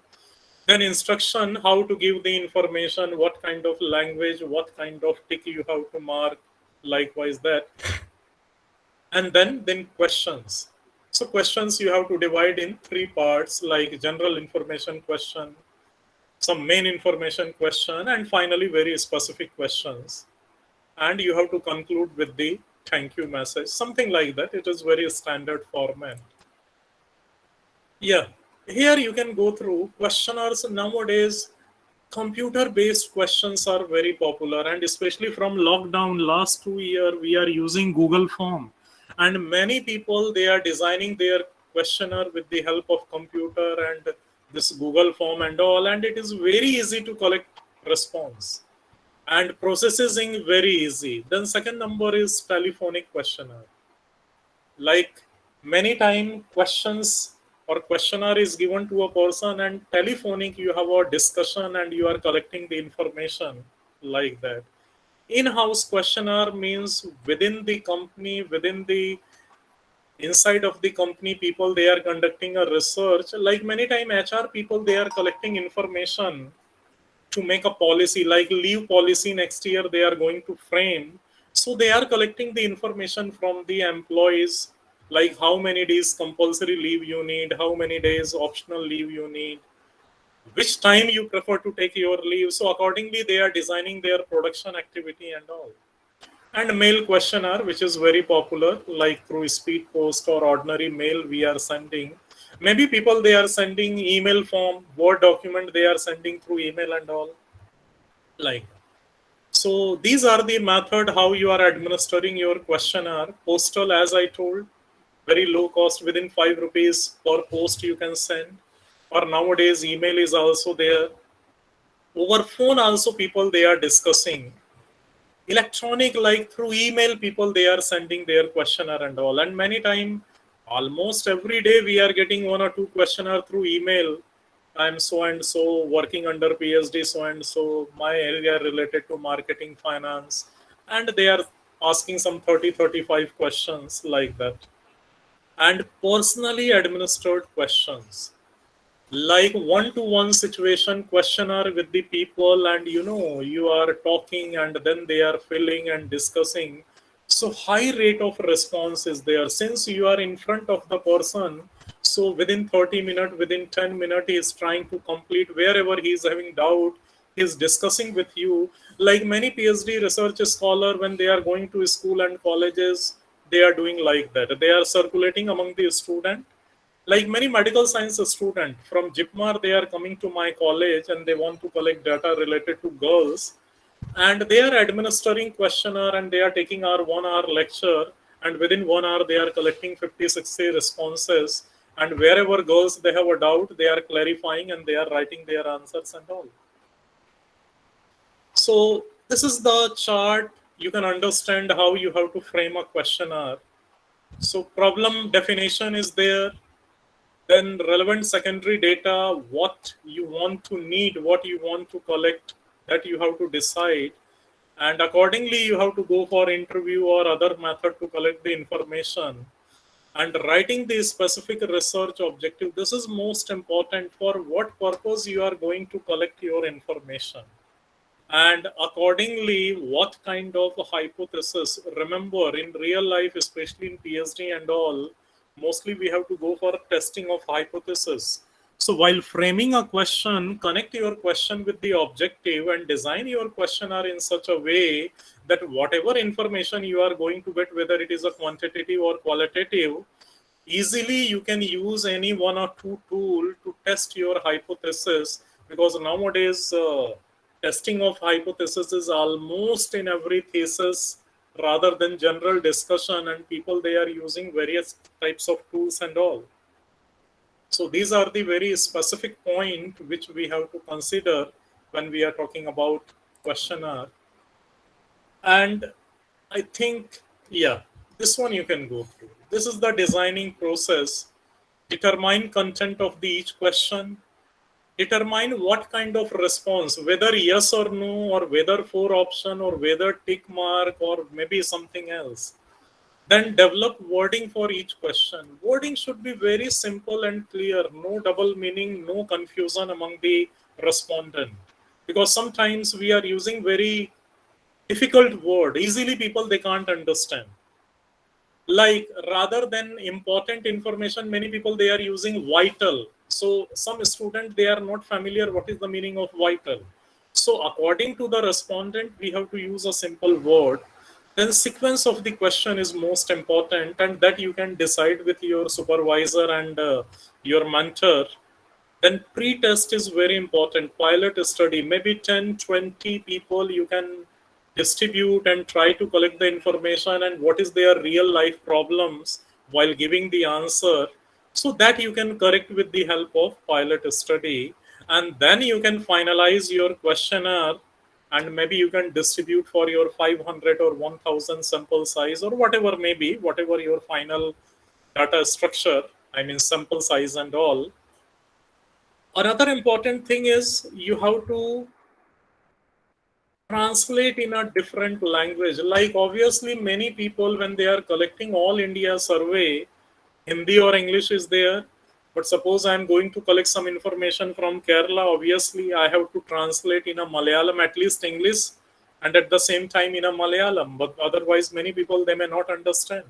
Then instruction, how to give the information, what kind of language, what kind of tick you have to mark, likewise that. And then questions. So questions you have to divide in 3 parts, like general information question, some main information question, and finally very specific questions. And you have to conclude with the thank you message, something like that. It is very standard format. Yeah, here you can go through questionnaires. Nowadays, computer based questions are very popular, and especially from lockdown last 2 year, we are using Google Form, and many people, they are designing their questionnaire with the help of computer and this Google Form and all, and it is very easy to collect response, and processing very easy. Then second number is telephonic questionnaire. Like, many time questions or questionnaire is given to a person, and telephonic you have a discussion and you are collecting the information, like that. In-house questionnaire means within the company, within the inside of the company, people, they are conducting a research. Like many time HR people, they are collecting information to make a policy, like leave policy next year they are going to frame. So they are collecting the information from the employees, like how many days compulsory leave you need, how many days optional leave you need, which time you prefer to take your leave. So accordingly they are designing their production activity and all. And mail questionnaire, which is very popular, like through speed post or ordinary mail we are sending. Maybe people, they are sending email form, Word document they are sending through email and all. Like, so these are the method how you are administering your questionnaire. Postal, as I told, very low cost, within 5 rupees per post you can send. Or nowadays email is also there. Over phone also people, they are discussing. Electronic, like through email, people, they are sending their questionnaire and all. And many time, almost every day we are getting one or two questionnaire through email. I'm so and so working under PhD, so and so, my area related to marketing finance, and they are asking some 30-35 questions like that. And personally administered questions, like one-to-one situation questionnaire with the people, and you are talking and then they are filling and discussing. So high rate of response is there since you are in front of the person. So within 30 minutes, within 10 minutes, he is trying to complete. Wherever he is having doubt, he is discussing with you. Like many PhD research scholar, when they are going to school and colleges, they are doing like that. They are circulating among the student. Like many medical science student from JIPMAR, they are coming to my college and they want to collect data related to girls, and they are administering questionnaire and they are taking our 1 hour lecture, and within 1 hour they are collecting 50-60 responses, and wherever girls they have a doubt, they are clarifying and they are writing their answers and all. So this is the chart. You can understand how you have to frame a questionnaire. So problem definition is there. Then relevant secondary data, what you want to need, what you want to collect, that you have to decide. And accordingly, you have to go for interview or other method to collect the information. And writing the specific research objective, this is most important, for what purpose you are going to collect your information. And accordingly, what kind of a hypothesis. Remember, in real life, especially in PhD and all, mostly we have to go for testing of hypothesis. So while framing a question, connect your question with the objective and design your questionnaire in such a way that whatever information you are going to get, whether it is a quantitative or qualitative, easily you can use any one or two tool to test your hypothesis. Because nowadays testing of hypothesis is almost in every thesis rather than general discussion, and people, they are using various types of tools and all. So these are the very specific point which we have to consider when we are talking about questionnaire. And I think, yeah, this one you can go through. This is the designing process. Determine content of the each question. Determine what kind of response, whether yes or no, or whether four option, or whether tick mark, or maybe something else. Then develop wording for each question. Wording should be very simple and clear, no double meaning, no confusion among the respondent. Because sometimes we are using very difficult word, easily people, they can't understand. Like rather than important information, many people, they are using vital. So some student, they are not familiar what is the meaning of vital. So according to the respondent, we have to use a simple word. Then sequence of the question is most important, and that you can decide with your supervisor and your mentor. Then pre-test is very important. Pilot study, maybe 10-20 people you can distribute and try to collect the information and what is their real life problems while giving the answer, so that you can correct with the help of pilot study. And then you can finalize your questionnaire, and maybe you can distribute for your 500 or 1000 sample size, or whatever maybe, whatever your final data structure, I mean sample size and all. Another important thing is you have to translate in a different language. Like obviously many people, when they are collecting all India survey, Hindi or English is there. But suppose I'm going to collect some information from Kerala, obviously I have to translate in a Malayalam, at least English, and at the same time in a Malayalam. But otherwise, many people, they may not understand.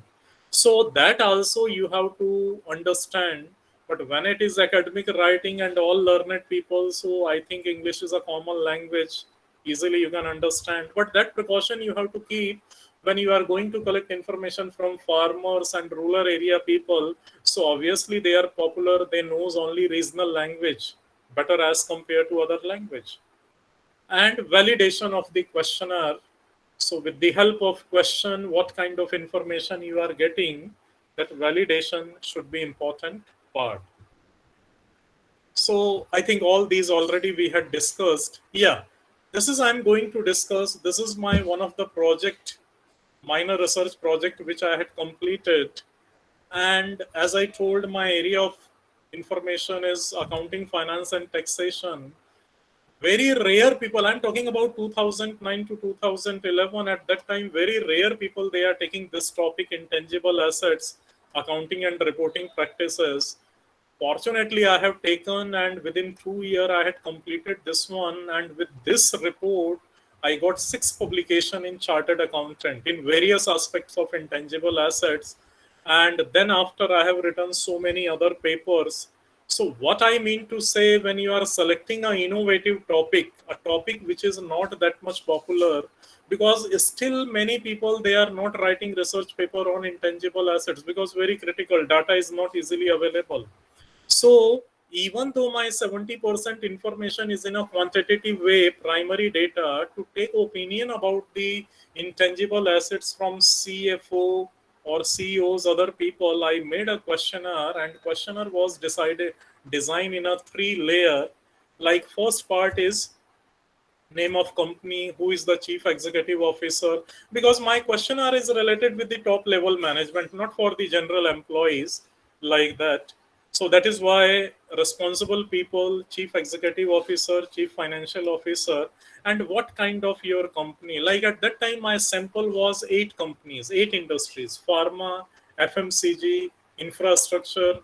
So that also you have to understand. But when it is academic writing and all learned people, so I think English is a common language. Easily you can understand. But that precaution you have to keep when you are going to collect information from farmers and rural area people. So obviously they are popular, they knows only regional language better as compared to other language. And validation of the questionnaire. So with the help of question, what kind of information you are getting, that validation should be important part. So I think all these already we had discussed. Yeah, this is I'm going to discuss. This is my one of the project, minor research project which I had completed. And as I told, my area of information is accounting, finance, and taxation. Very rare people, I'm talking about 2009 to 2011, at that time very rare people, they are taking this topic, intangible assets, accounting and reporting practices. Fortunately I have taken, and within 2 years I had completed this one, and with this report I got 6 publication in chartered accountant in various aspects of intangible assets. And then after I have written so many other papers. So what I mean to say, when you are selecting an innovative topic, a topic which is not that much popular, because still many people, they are not writing research paper on intangible assets because very critical data is not easily available. So even though my 70% information is in a quantitative way, primary data, to take opinion about the intangible assets from CFO or CEOs, other people, I made a questionnaire, and questionnaire was designed in a 3-layer. Like first part is name of company, who is the chief executive officer, because my questionnaire is related with the top level management, not for the general employees, like that. So that is why responsible people, chief executive officer, chief financial officer, and what kind of your company. Like at that time my sample was 8 companies, 8 industries: pharma, FMCG, infrastructure,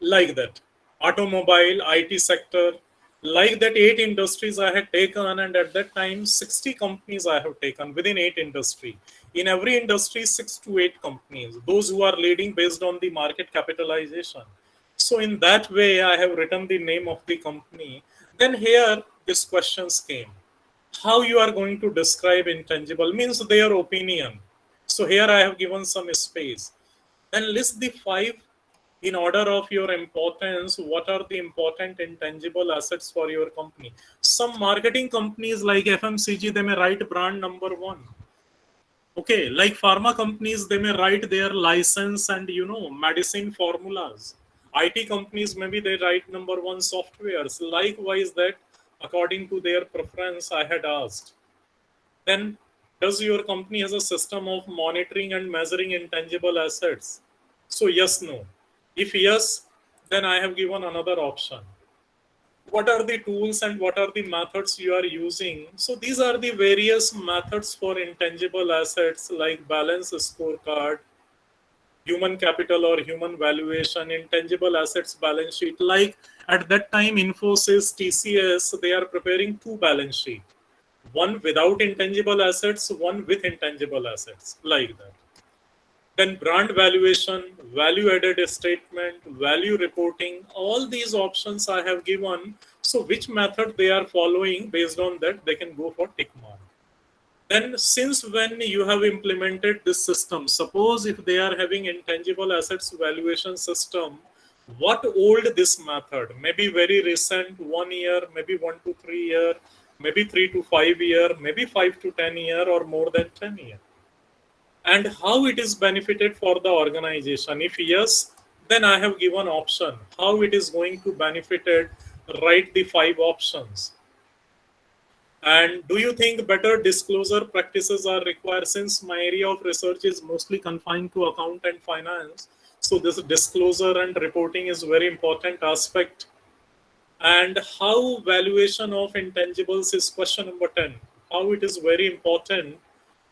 like that, automobile, IT sector, like that. 8 industries I had taken, and at that time 60 companies I have taken within 8 industry. In every industry 6 to 8 companies, those who are leading based on the market capitalization. So in that way I have written the name of the company. Then here these questions came: how you are going to describe intangible, means their opinion. So here I have given some space. Then list the 5 in order of your importance. What are the important intangible assets for your company? Some marketing companies like FMCG, they may write brand number 1. Okay, like pharma companies, they may write their license and medicine formulas. IT companies, maybe they write number 1 softwares. Likewise, that according to their preference I had asked. Then, does your company has a system of monitoring and measuring intangible assets? So yes, no. If yes, then I have given another option. What are the tools and what are the methods you are using? So these are the various methods for intangible assets, like balance scorecard, human capital or human valuation, intangible assets balance sheet. Like at that time, Infosys, TCS, they are preparing 2 balance sheet, one without intangible assets, one with intangible assets, like that. Then brand valuation, value added statement, value reporting, all these options I have given. So which method they are following, based on that they can go for tick mark. Then since when you have implemented this system, suppose if they are having intangible assets valuation system, what old this method? Maybe very recent, 1 year, maybe 1 to 3 year, maybe 3 to 5 year, maybe 5 to 10 year, or more than 10 year. And how it is benefited for the organization. If yes, then I have given option how it is going to benefit it. Write the 5 options. And do you think better disclosure practices are required? Since my area of research is mostly confined to account and finance, so this disclosure and reporting is very important aspect. And how valuation of intangibles is question number 10. how it is very important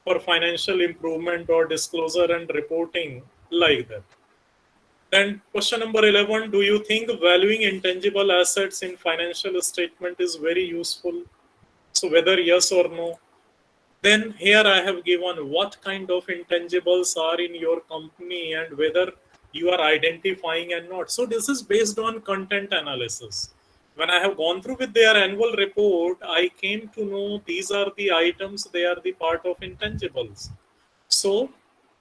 for financial improvement or disclosure and reporting like that. Then question number 11, do you think valuing intangible assets in financial statement is very useful? So whether yes or no. Then here I have given what kind of intangibles are in your company and whether you are identifying and not. So this is based on content analysis. When I have gone through with their annual report, I came to know these are the items, they are the part of intangibles. So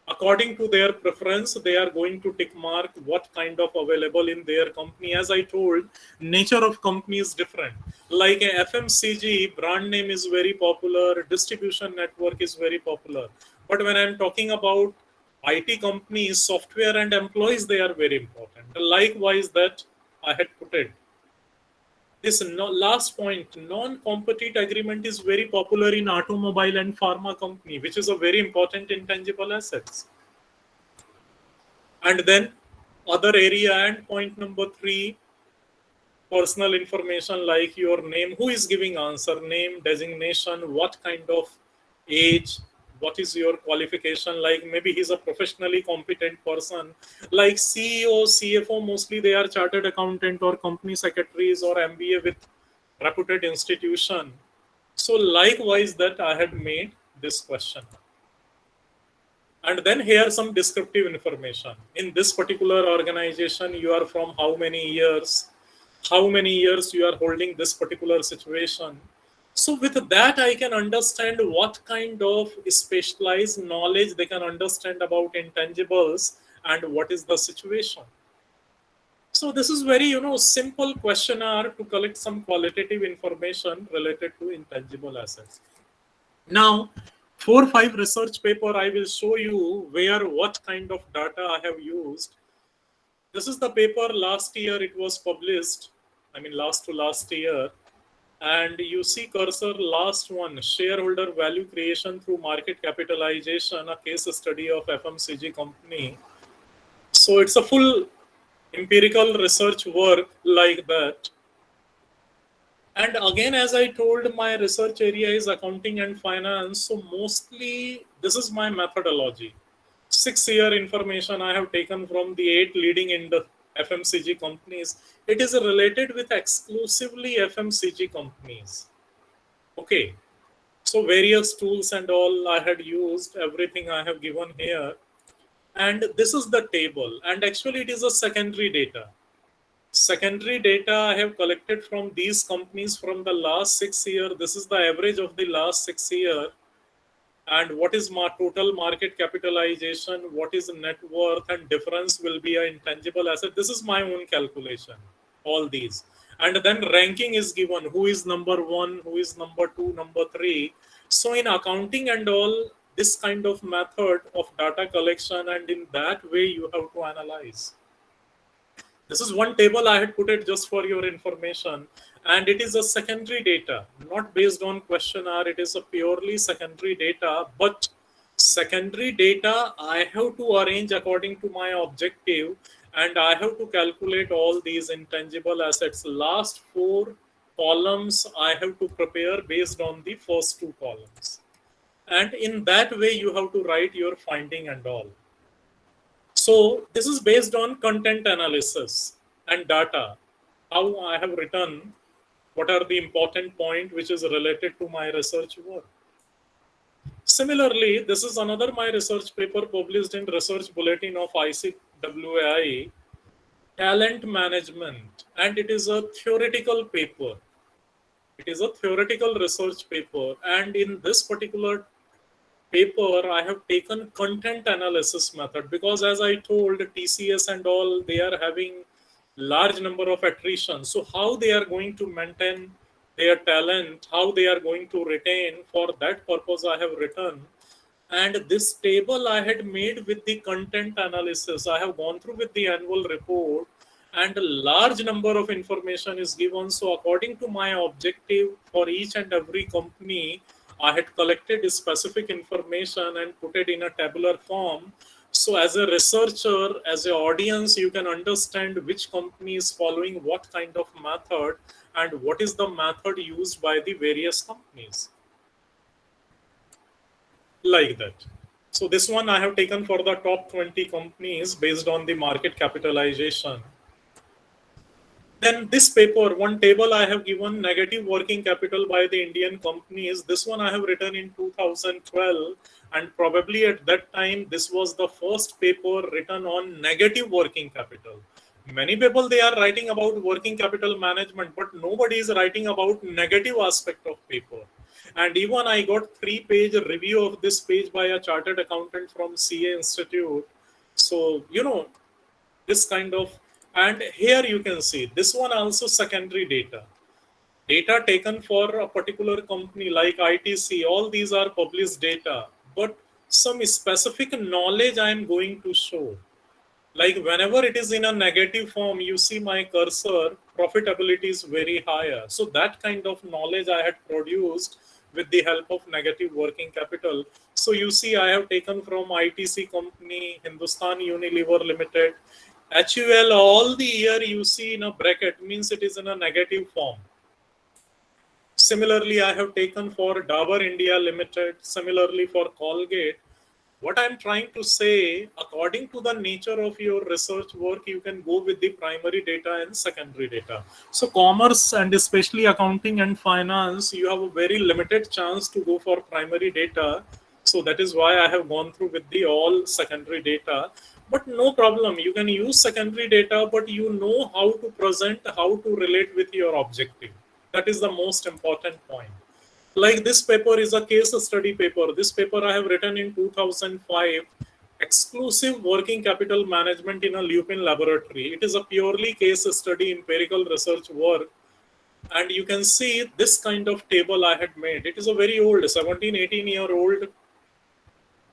according to their preference, they are going to tick mark what kind of available in their company. As I told, nature of company is different. Like a FMCG brand name is very popular, distribution network is very popular. But when I'm talking about IT companies, software and employees, they are very important. Likewise, that I had put it. This last point, non-compete agreement is very popular in automobile and pharma company, which is a very important intangible assets. And then other area and point number 3, personal information like your name, who is giving answer, name, designation, what kind of age, what is your qualification, like maybe he's a professionally competent person, like CEO, CFO, mostly they are chartered accountant or company secretaries or MBA with reputed institution. So likewise that I had made this question. And then here some descriptive information. In this particular organization, you are from how many years you are holding this particular situation. So with that, I can understand what kind of specialized knowledge they can understand about intangibles and what is the situation. So this is very, simple questionnaire to collect some qualitative information related to intangible assets. Now, 4-5 research paper, I will show you where what kind of data I have used. This is the paper last year it was published, last to last year. And you see cursor, last one, shareholder value creation through market capitalization, a case study of FMCG company. So it's a full empirical research work like that. And again, as I told, my research area is accounting and finance. So mostly this is my methodology. 6-year information I have taken from the 8 leading in the FMCG companies. It is related with exclusively FMCG companies. Okay. So various tools and all I had used, everything I have given here. And this is the table. And actually it is a secondary data. Secondary data I have collected from these companies from the last 6 years. This is the average of the last 6 years. And what is my total market capitalization, what is net worth, and difference will be an intangible asset. This is my own calculation, all these. And then ranking is given, who is number 1, who is number 2, number 3. So in accounting and all, this kind of method of data collection, and in that way you have to analyze. This is one table I had put it just for your information, and it is a secondary data, not based on questionnaire. It is a purely secondary data, but secondary data I have to arrange according to my objective, and I have to calculate all these intangible assets. Last 4 columns I have to prepare based on the first 2 columns. And in that way, you have to write your finding and all. So this is based on content analysis and data. How I have written, what are the important points which is related to my research work. Similarly, this is another my research paper published in Research Bulletin of ICWAI, Talent Management, and it is a theoretical paper. It is a theoretical research paper, and in this particular paper I have taken content analysis method, because as I told, TCS and all, they are having large number of attrition. So how they are going to maintain their talent, how they are going to retain, for that purpose I have written. And this table I had made with the content analysis. I have gone through with the annual report, and a large number of information is given. So according to my objective for each and every company, I had collected specific information and put it in a tabular form. So as a researcher, as an audience, you can understand which company is following what kind of method and what is the method used by the various companies. like that. So this one I have taken for the top 20 companies based on the market capitalization. Then this paper, one table I have given negative working capital by the Indian companies. This one I have written in 2012, and probably at that time this was the first paper written on negative working capital. Many people, they are writing about working capital management, but nobody is writing about negative aspect of paper. And even I got 3-page review of this page by a chartered accountant from CA Institute. So this kind of, and here you can see this one also secondary data taken for a particular company like ITC. All these are published data, but some specific knowledge I am going to show. Like whenever it is in a negative form, you see my cursor, profitability is very higher. So that kind of knowledge I had produced with the help of negative working capital. So you see I have taken from ITC company, Hindustan Unilever Limited, HUL, all the year you see in a bracket means it is in a negative form. Similarly, I have taken for Dabur India Limited, similarly for Colgate. What I'm trying to say, according to the nature of your research work, you can go with the primary data and secondary data. So commerce and especially accounting and finance, you have a very limited chance to go for primary data. So that is why I have gone through with the all secondary data. But no problem, you can use secondary data, but you know how to present, how to relate with your objective. That is the most important point. Like this paper is a case study paper. This paper I have written in 2005, exclusive working capital management in a Lupin laboratory. It is a purely case study empirical research work. And you can see this kind of table I had made. It is a very old, 17, 18-year-old.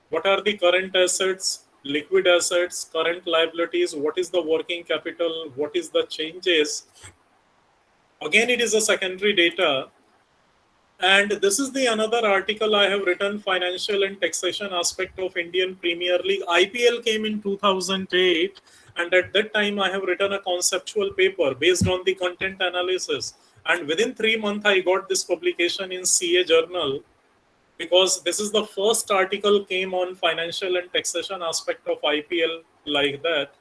What are the current assets, liquid assets, current liabilities? What is the working capital? What is the changes? Again, it is a secondary data. And this is the another article I have written, financial and taxation aspect of Indian Premier League. IPL came in 2008, and at that time I have written a conceptual paper based on the content analysis. And within 3 months, I got this publication in CA Journal, because this is the first article came on financial and taxation aspect of IPL like that.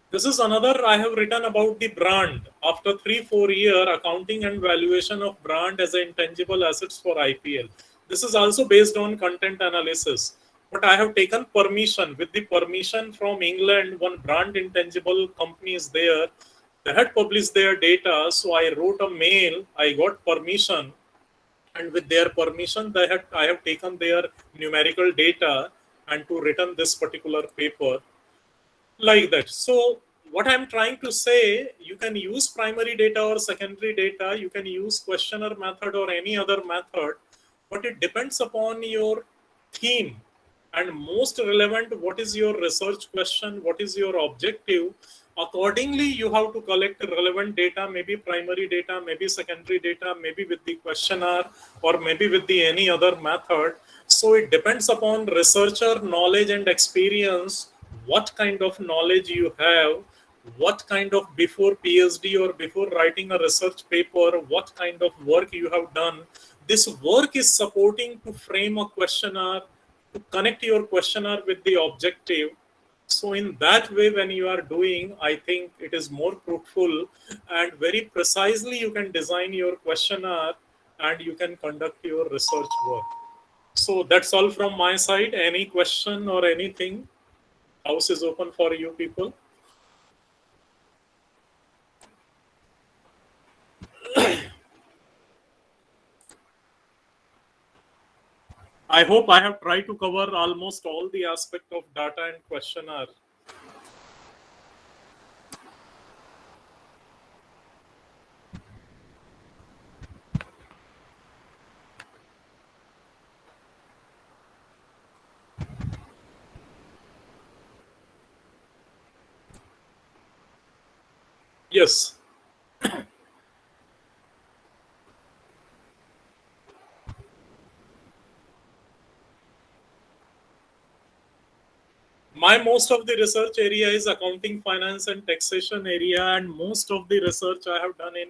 This is another I have written about the brand. After 3-4 year accounting and valuation of brand as intangible assets for IPL. This is also based on content analysis. But I have taken permission, with the permission from England, one brand intangible company is there. They had published their data. So I wrote a mail, I got permission, and with their permission, I have taken their numerical data and to written this particular paper like that. So what I'm trying to say, you can use primary data or secondary data, you can use questionnaire method or any other method, but it depends upon your theme and most relevant, what is your research question, what is your objective. Accordingly, you have to collect relevant data, maybe primary data, maybe secondary data, maybe with the questionnaire or maybe with the any other method. So it depends upon researcher knowledge and experience, what kind of knowledge you have, what kind of before PhD or before writing a research paper, what kind of work you have done. This work is supporting to frame a questionnaire, to connect your questionnaire with the objective. So in that way, when you are doing, I think it is more fruitful and very precisely you can design your questionnaire and you can conduct your research work. So that's all from my side. Any question or anything? House is open for you people. I hope I have tried to cover almost all the aspect of data and questionnaire. Yes. My most of the research area is accounting, finance, and taxation area, and most of the research I have done in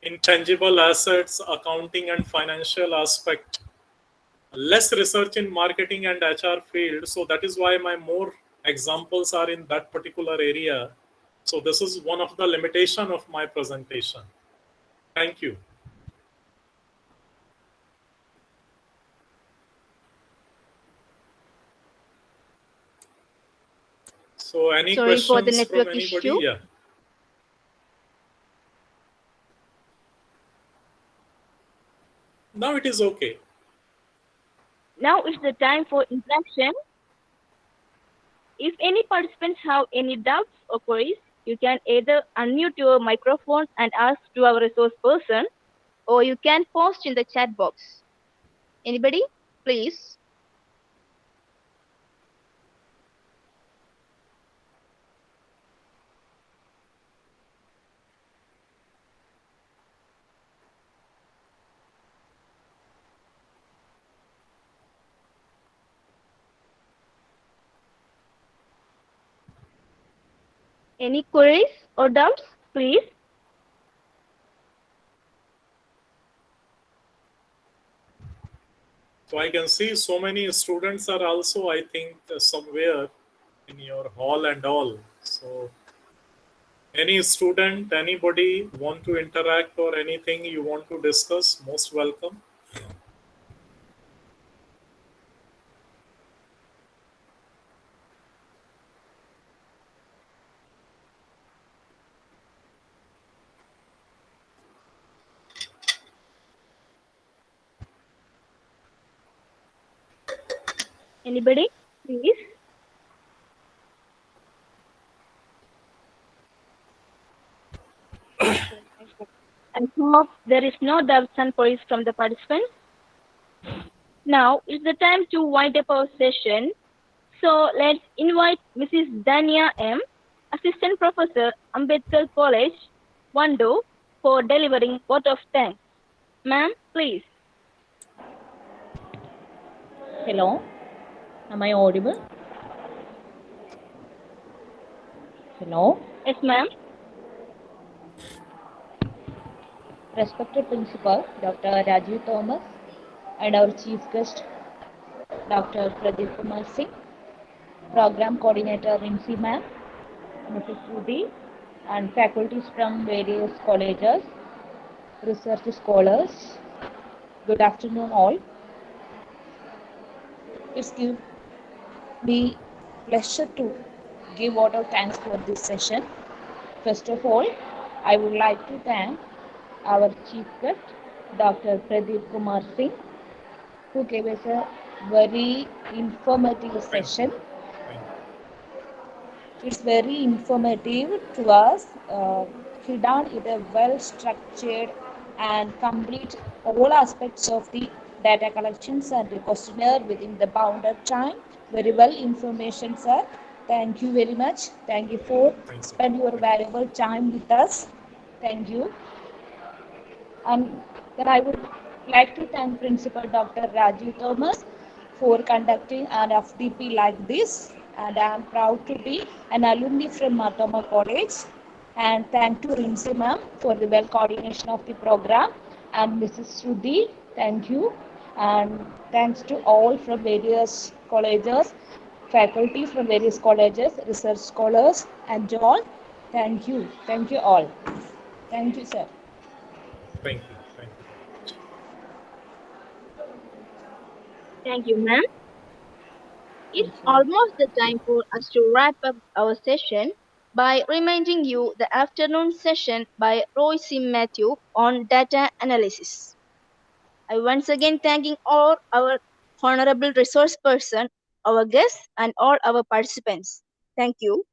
intangible assets, accounting, and financial aspect. less research in marketing and HR field. So that is why my more examples are in that particular area. So this is one of the limitation of my presentation. Thank you. So any Sorry for the questions from network anybody? issue. Yeah. Now it is okay. Now is the time for interaction. If any participants have any doubts or queries, you can either unmute your microphone and ask to our resource person, or you can post in the chat box. Anybody? Please. Any queries or doubts, please? So I can see so many students are also, I think, somewhere in your hall and all. So any student, anybody want to interact or anything you want to discuss, most welcome. Anybody? Please. I hope there is no doubts and queries from the participants. Now is the time to wind up our session. So let's invite Mrs. Dania M., Assistant Professor, Ambedkar College, Wando, for delivering vote of thanks. Ma'am, please. Hello, am I audible? Hello, Yes, ma'am. respected Principal Dr. Rajiv Thomas and our Chief Guest Dr. Pradeep Kumar Singh, Program Coordinator Rinsi Ma'am, Mrs. Rudy, and faculties from various colleges, research scholars. Good afternoon, all. It's give me pleasure to give vote of thanks for this session. First of all, I would like to thank our Chief Guest, Dr. Pradeep Kumar Singh, who gave us a very informative session. It's very informative to us. He done it a well structured and complete all aspects of the data collections and the questionnaire within the bounded time. Very well information, sir. Thank you very much. Thank you for spend your valuable time with us. Thank you. And then I would like to thank Principal Dr. Rajiv Thomas for conducting an FDP like this. And I am proud to be an alumni from Matoma College. And thank to Rinsi ma'am for the well coordination of the program. And Mrs. Shruti, thank you. And thanks to all from various colleges, faculty from various colleges, research scholars, and all. Thank you. Thank you all. Thank you, sir. Thank you. Thank you. Thank you, ma'am. It's almost the time for us to wrap up our session by reminding you the afternoon session by Roy C. Matthew on data analysis. I once again thanking all our honorable resource person, our guests, and all our participants. Thank you.